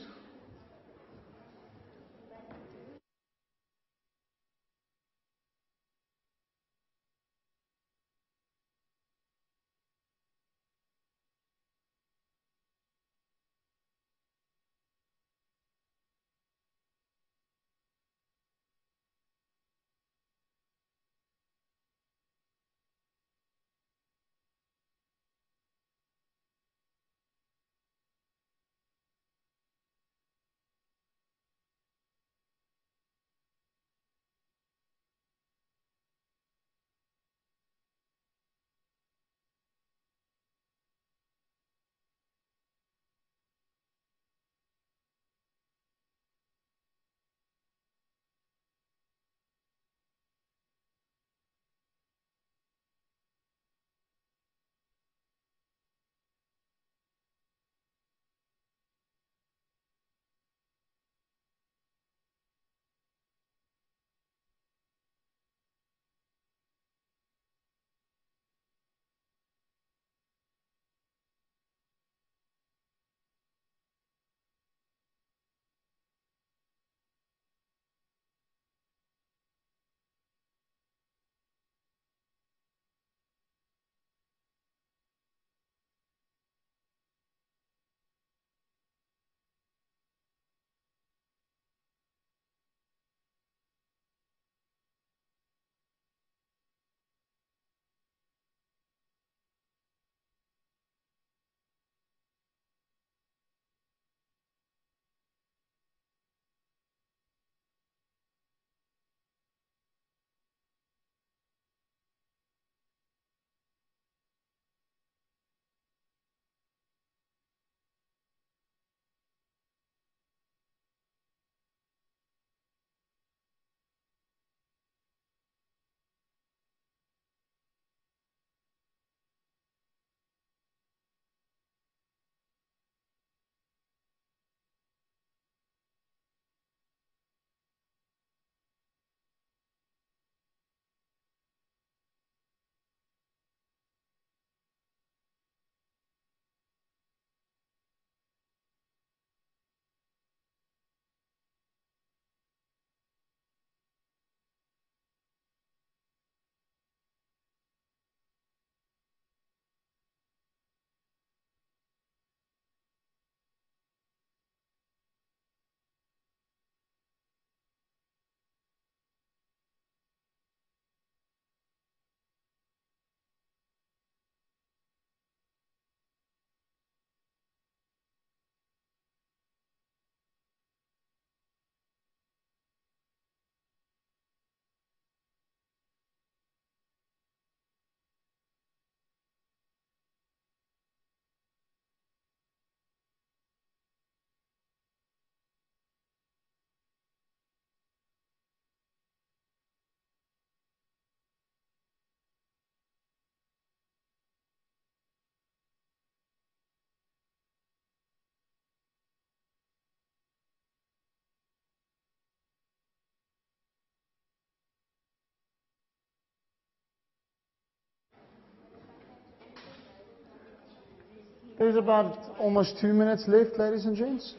There's about almost 2 minutes left, ladies and gents.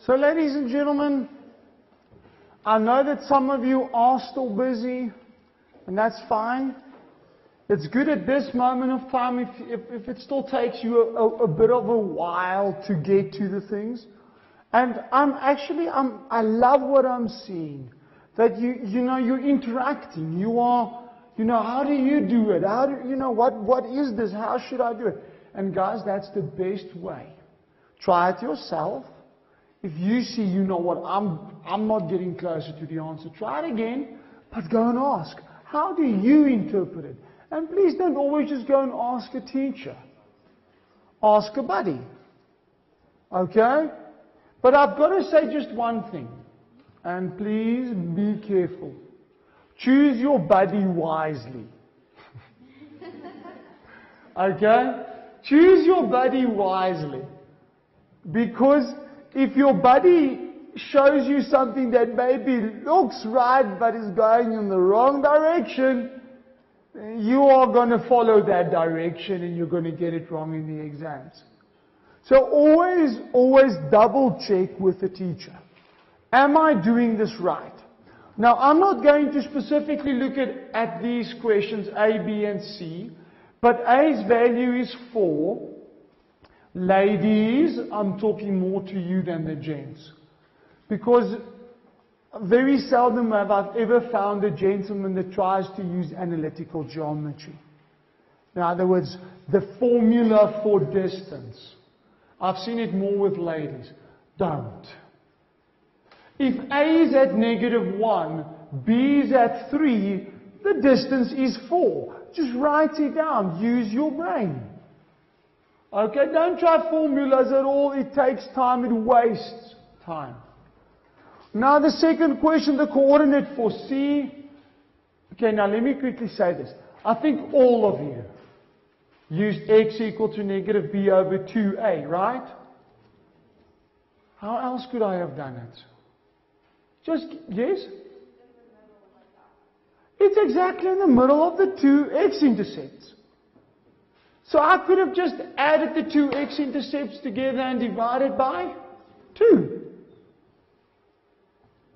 So, ladies and gentlemen, I know that some of you are still busy, and that's fine. It's good at this moment of time if it still takes you a bit of a while to get to the things. And I love what I'm seeing. That you're interacting. You are, how do you do it? What is this? How should I do it? And guys, that's the best way. Try it yourself. If you see, I'm not getting closer to the answer, try it again, but go and ask. How do you interpret it? And please don't always just go and ask a teacher. Ask a buddy. Okay? But I've got to say just one thing. And please be careful. Choose your buddy wisely. Okay? Choose your buddy wisely. Because if your buddy shows you something that maybe looks right but is going in the wrong direction, you are going to follow that direction and you're going to get it wrong in the exams. So always double check with the teacher. Am I doing this right? Now I'm not going to specifically look at these questions A, B and C, but A's value is 4. Ladies, I'm talking more to you than the gents. Because very seldom have I ever found a gentleman that tries to use analytical geometry. In other words, the formula for distance. I've seen it more with ladies. Don't. If A is at -1, B is at 3, the distance is 4. Just write it down. Use your brain. Okay, don't try formulas at all. It takes time. It wastes time. Now the second question, the coordinate for C. Okay, now let me quickly say this. I think all of you used x equal to -b/2a, right? How else could I have done it? Yes? It's exactly in the middle of the two x-intercepts. So I could have just added the two x-intercepts together and divided by 2.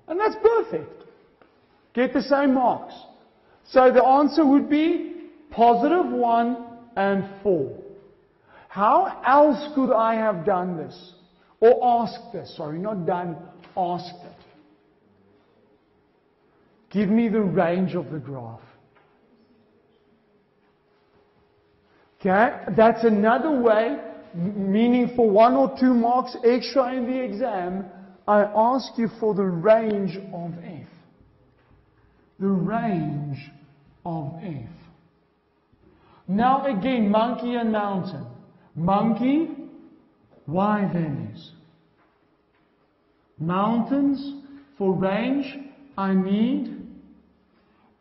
And that's perfect. Get the same marks. So the answer would be +1 and 4. How else could I have done this? Or asked this? Sorry, not done, asked it. Give me the range of the graph. Okay, that's another way meaning for 1 or 2 marks extra in the exam, I ask you for the range of f. The range of f. Now again, monkey and mountain. Monkey, y values. Mountains, for range, I need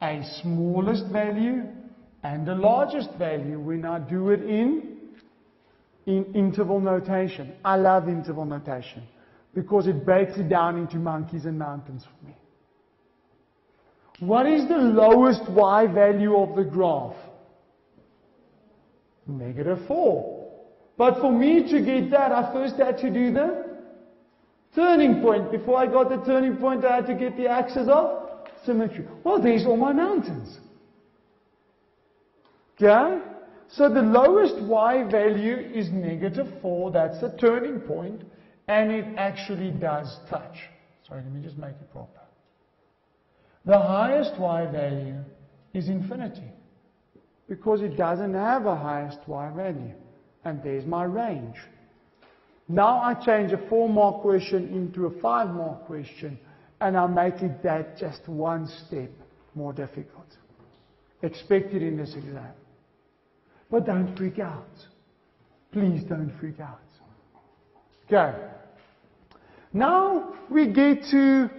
a smallest value and the largest value when I do it in interval notation. I love interval notation because it breaks it down into monkeys and mountains for me. What is the lowest y value of the graph? -4. But for me to get that, I first had to do the turning point. Before I got the turning point, I had to get the axis of symmetry. Well, there's all my mountains. Okay? So the lowest y value is -4. That's the turning point. And it actually does touch. Sorry, let me just make it proper. The highest y value is infinity. Because it doesn't have a highest y value. And there's my range. Now I change a 4-mark question into a 5-mark question. And I make it that just one step more difficult. Expect it in this exam. But don't freak out. Please don't freak out. Okay. Now we get to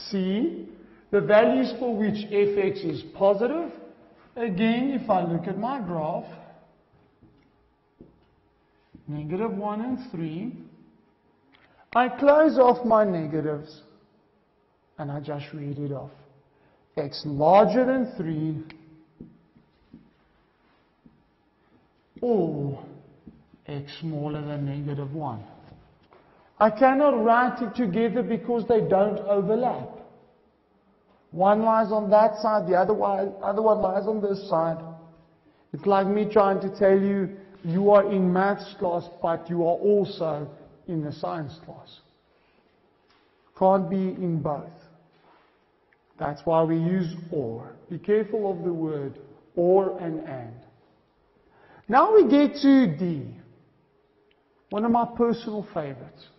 see the values for which fx is positive. Again, if I look at my graph, -1 and 3, I close off my negatives and I just read it off. X larger than 3 or x smaller than -1. I cannot write it together because they don't overlap. One lies on that side, the other one lies on this side. It's like me trying to tell you, you are in maths class, but you are also in the science class. Can't be in both. That's why we use or. Be careful of the word or and. Now we get to D. One of my personal favorites.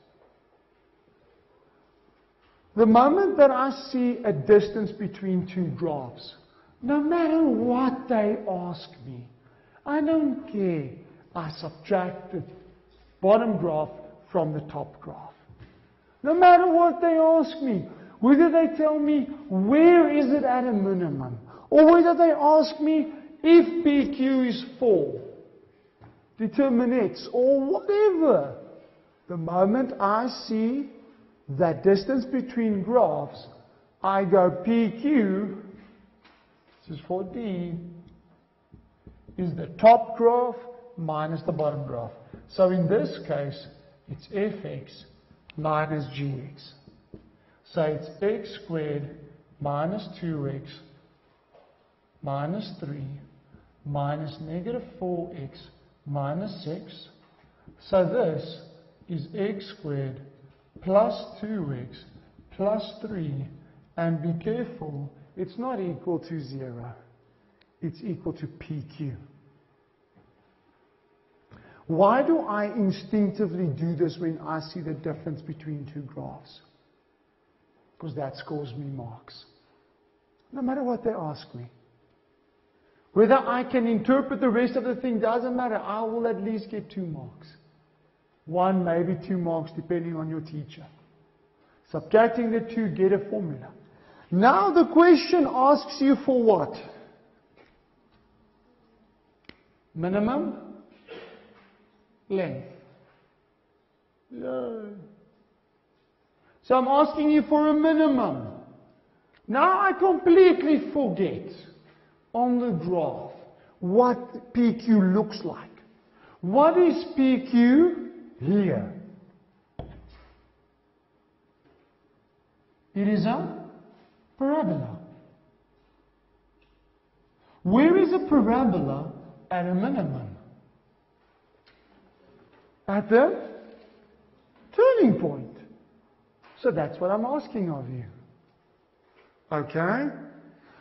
The moment that I see a distance between 2 graphs, no matter what they ask me, I don't care. I subtract the bottom graph from the top graph. No matter what they ask me, whether they tell me where is it at a minimum, or whether they ask me if PQ is 4, determine X, or whatever. The moment I see that distance between graphs, I go PQ, this is for D, is the top graph minus the bottom graph. So in this case, it's fx minus gx. So it's x squared minus 2x minus 3 minus -4x minus 6. So this is x squared plus 2x plus 3. And be careful, it's not equal to 0. It's equal to PQ. Why do I instinctively do this when I see the difference between 2 graphs? Because that scores me marks. No matter what they ask me. Whether I can interpret the rest of the thing doesn't matter. I will at least get 2 marks. 1, maybe 2 marks, depending on your teacher. Subtracting the 2, get a formula. Now the question asks you for what? Minimum length. No. So I'm asking you for a minimum. Now I completely forget on the graph what PQ looks like. What is PQ here? It is a parabola. Where is a parabola at a minimum? At the turning point. So that's what I'm asking of you. Okay?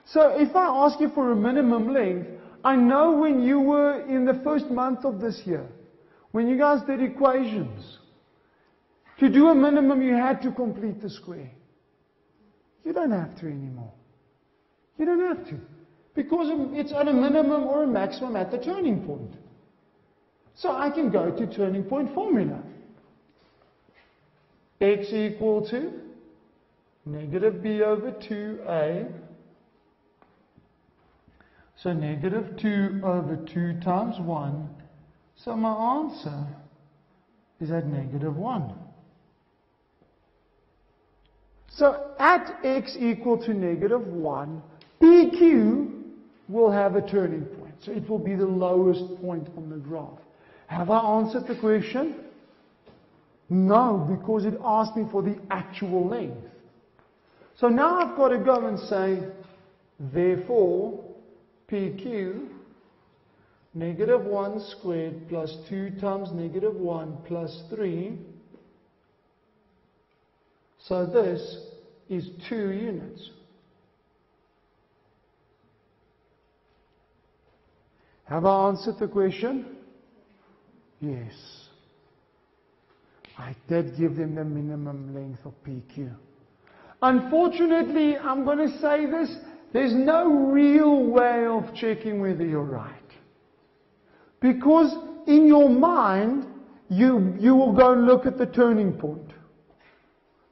So if I ask you for a minimum length, I know when you were in the first month of this year, when you guys did equations. To do a minimum, you had to complete the square. You don't have to anymore. You don't have to. Because it's at a minimum or a maximum at the turning point. So I can go to turning point formula. X equal to negative b over 2a. So negative 2 over 2 times 1. So my answer is at negative 1. So at x equal to negative 1, PQ will have a turning point. So it will be the lowest point on the graph. Have I answered the question? No, because it asked me for the actual length. So now I've got to go and say, therefore, PQ, negative 1 squared plus 2 times negative 1 plus 3. So this is 2 units. Have I answered the question? Yes. I did give them the minimum length of PQ. Unfortunately, I'm going to say this, there's no real way of checking whether you're right. Because in your mind, you will go and look at the turning point.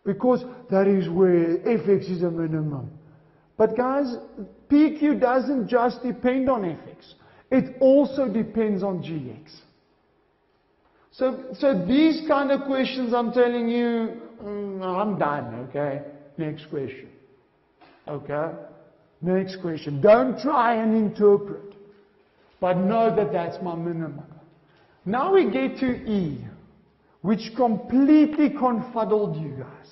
Because that is where fx is a minimum. But guys, PQ doesn't just depend on fx. It also depends on gx. So these kind of questions, I'm telling you, I'm done, okay? Next question. Okay? Next question. Don't try and interpret. But know that that's my minimum. Now we get to E, which completely confuddled you guys.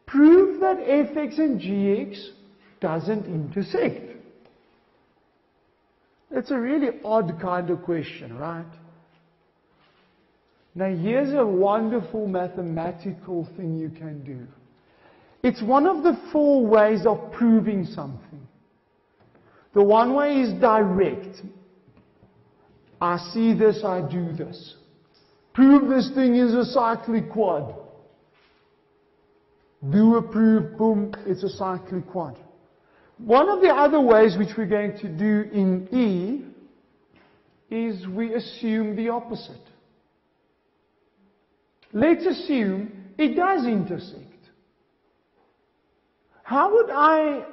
Prove that fx and gx doesn't intersect. It's a really odd kind of question, right? Now here's a wonderful mathematical thing you can do. It's one of the 4 ways of proving something. The one way is direct. I see this, I do this. Prove this thing is a cyclic quad. Do a proof, boom, it's a cyclic quad. One of the other ways which we're going to do in E is we assume the opposite. Let's assume it does intersect. How would I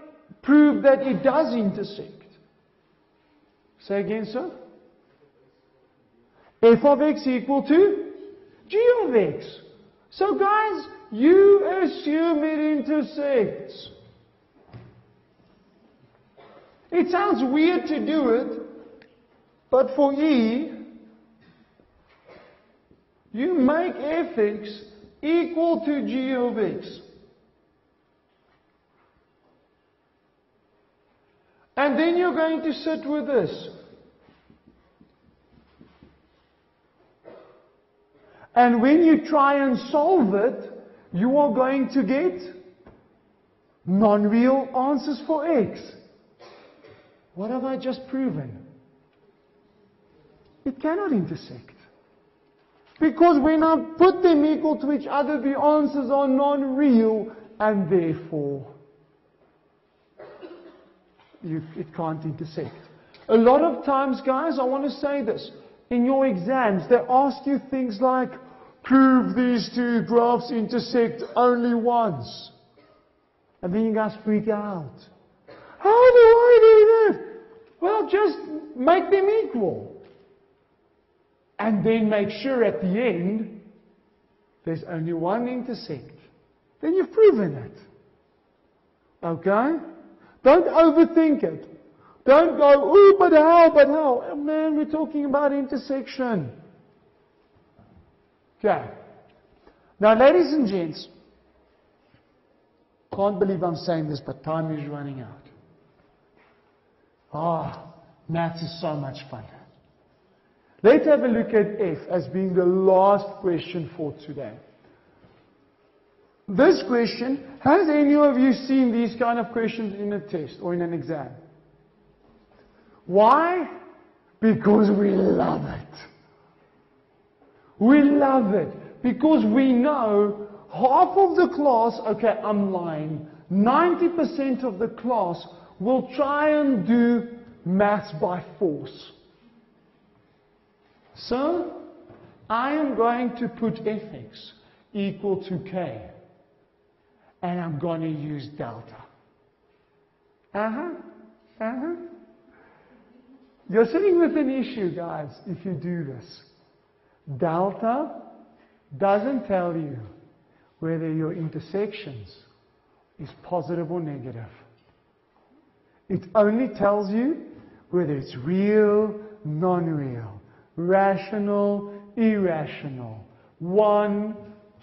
prove that it does intersect? Say again, sir? F of x equal to g of x. So guys, you assume it intersects. It sounds weird to do it, but for E, you make fx equal to g of x. And then you're going to sit with this. And when you try and solve it, you are going to get non-real answers for x. What have I just proven? It cannot intersect. Because when I put them equal to each other, the answers are non-real, and therefore it can't intersect. A lot of times, guys, I want to say this. In your exams, they ask you things like, prove these 2 graphs intersect only once. And then you guys freak out. How do I do that? Well, just make them equal. And then make sure at the end, there's only one intersect. Then you've proven it. Okay? Don't overthink it. Don't go, ooh, but how? Oh, man, we're talking about intersection. Okay. Now, ladies and gents, can't believe I'm saying this, but time is running out. Maths is so much fun. Let's have a look at F as being the last question for today. This question, has any of you seen these kind of questions in a test or in an exam? Why? Because we love it. We love it. Because we know half of the class, okay, I'm lying, 90% of the class will try and do maths by force. So, I am going to put fx equal to k. And I'm going to use delta. You're sitting with an issue, guys, if you do this. Delta doesn't tell you whether your intersections is positive or negative. It only tells you whether it's real, non-real, rational, irrational, 1,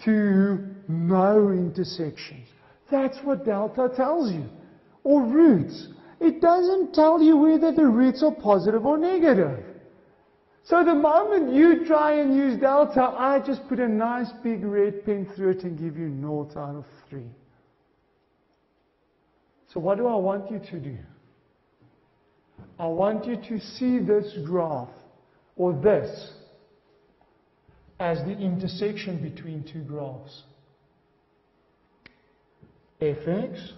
2, no intersections. That's what delta tells you. Or roots. It doesn't tell you whether the roots are positive or negative. So the moment you try and use delta, I just put a nice big red pen through it and give you 0 out of 3. So what do I want you to do? I want you to see this graph, or this, as the intersection between two graphs. Fx,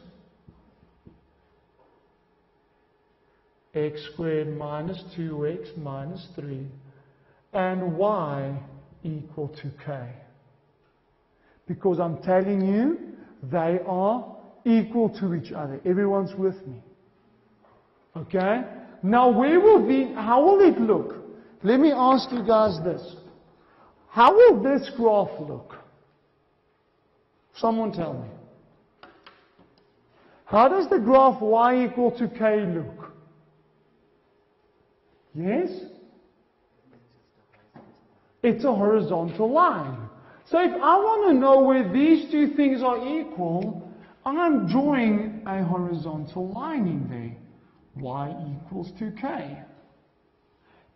x squared minus 2x minus 3, and y equal to k. Because I'm telling you, they are equal to each other. Everyone's with me. Okay? Now, how will it look? Let me ask you guys this. How will this graph look? Someone tell me. How does the graph y equal to k look? Yes? It's a horizontal line. So if I want to know where these two things are equal, I'm drawing a horizontal line in there. Y equals to k.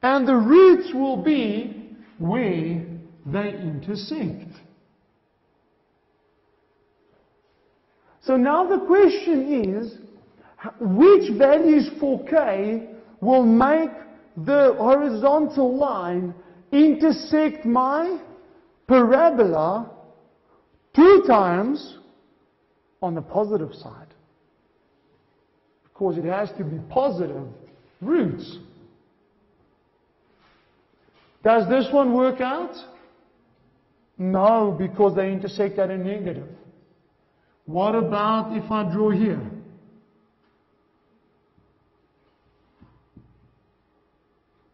And the roots will be where they intersect. So now the question is, which values for k will make the horizontal line intersect my parabola 2 times on the positive side? Because it has to be positive roots. Does this one work out? No, because they intersect at a negative. What about if I draw here?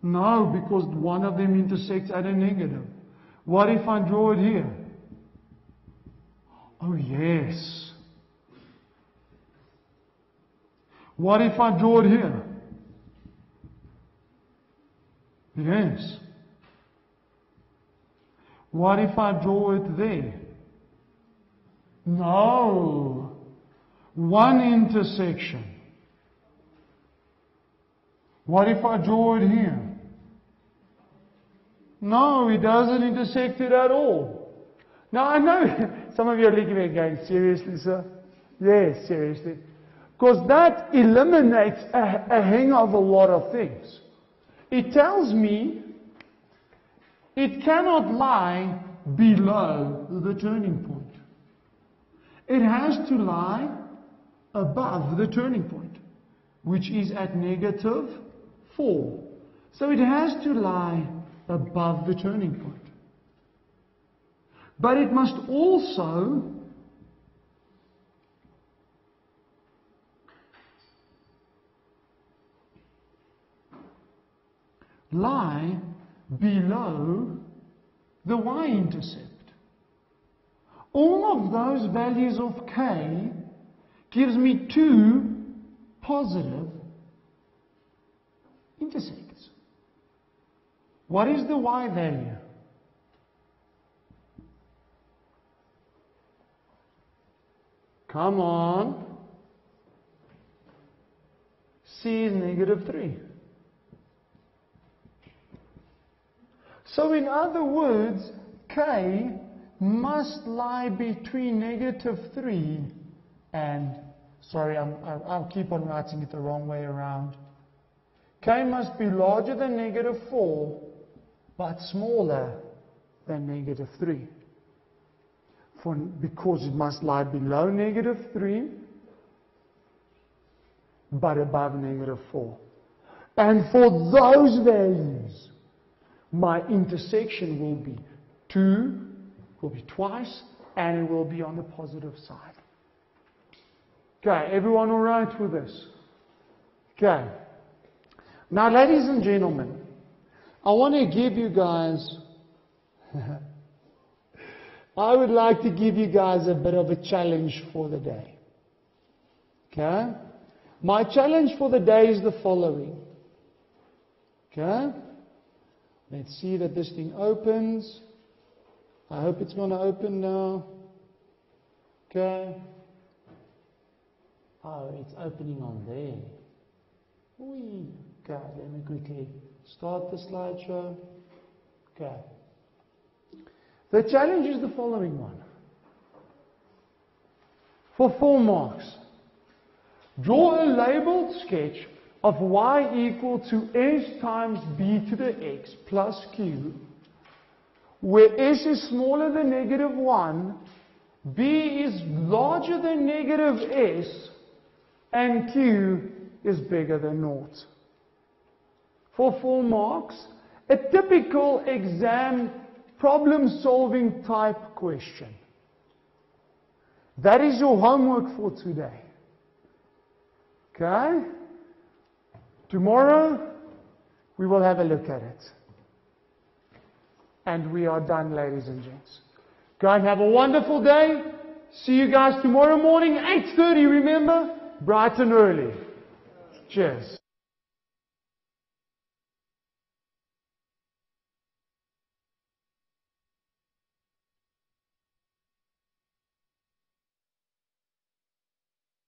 No, because one of them intersects at a negative. What if I draw it here? Oh, yes. What if I draw it here? Yes. What if I draw it there? No. One intersection. What if I draw it here? No, it doesn't intersect it at all. Now I know some of you are looking at me going, seriously, sir? Yes, seriously. Because that eliminates a hang of a lot of things. It tells me it cannot lie below the turning point. It has to lie above the turning point, which is at negative 4. So it has to lie above the turning point. But it must also lie below the y-intercept. All of those values of k gives me 2 positive intersects. What is the y value? Come on. C is negative 3. So in other words, k must lie between negative 3 and, sorry, I'll keep on writing it the wrong way around. K must be larger than -4, but smaller than -3. Because it must lie below -3, but above -4. And for those values, my intersection will be 2, will be twice, and it will be on the positive side. Okay, everyone all right with this? Okay. Now, ladies and gentlemen, I want to give you guys, I would like to give you guys a bit of a challenge for the day. Okay? My challenge for the day is the following. Okay? Let's see that this thing opens. I hope it's going to open now. Okay? Oh, it's opening on there. Whee. Okay, let me quickly start the slideshow. Okay. The challenge is the following one. For 4 marks, draw a labeled sketch of y equal to s times b to the x plus q, where s is smaller than -1, b is larger than -s, and q is bigger than 0. For 4 marks, a typical exam problem-solving type question. That is your homework for today. Okay? Tomorrow, we will have a look at it. And we are done, ladies and gents. Go and have a wonderful day. See you guys tomorrow morning, 8:30, remember? Bright and early. Cheers.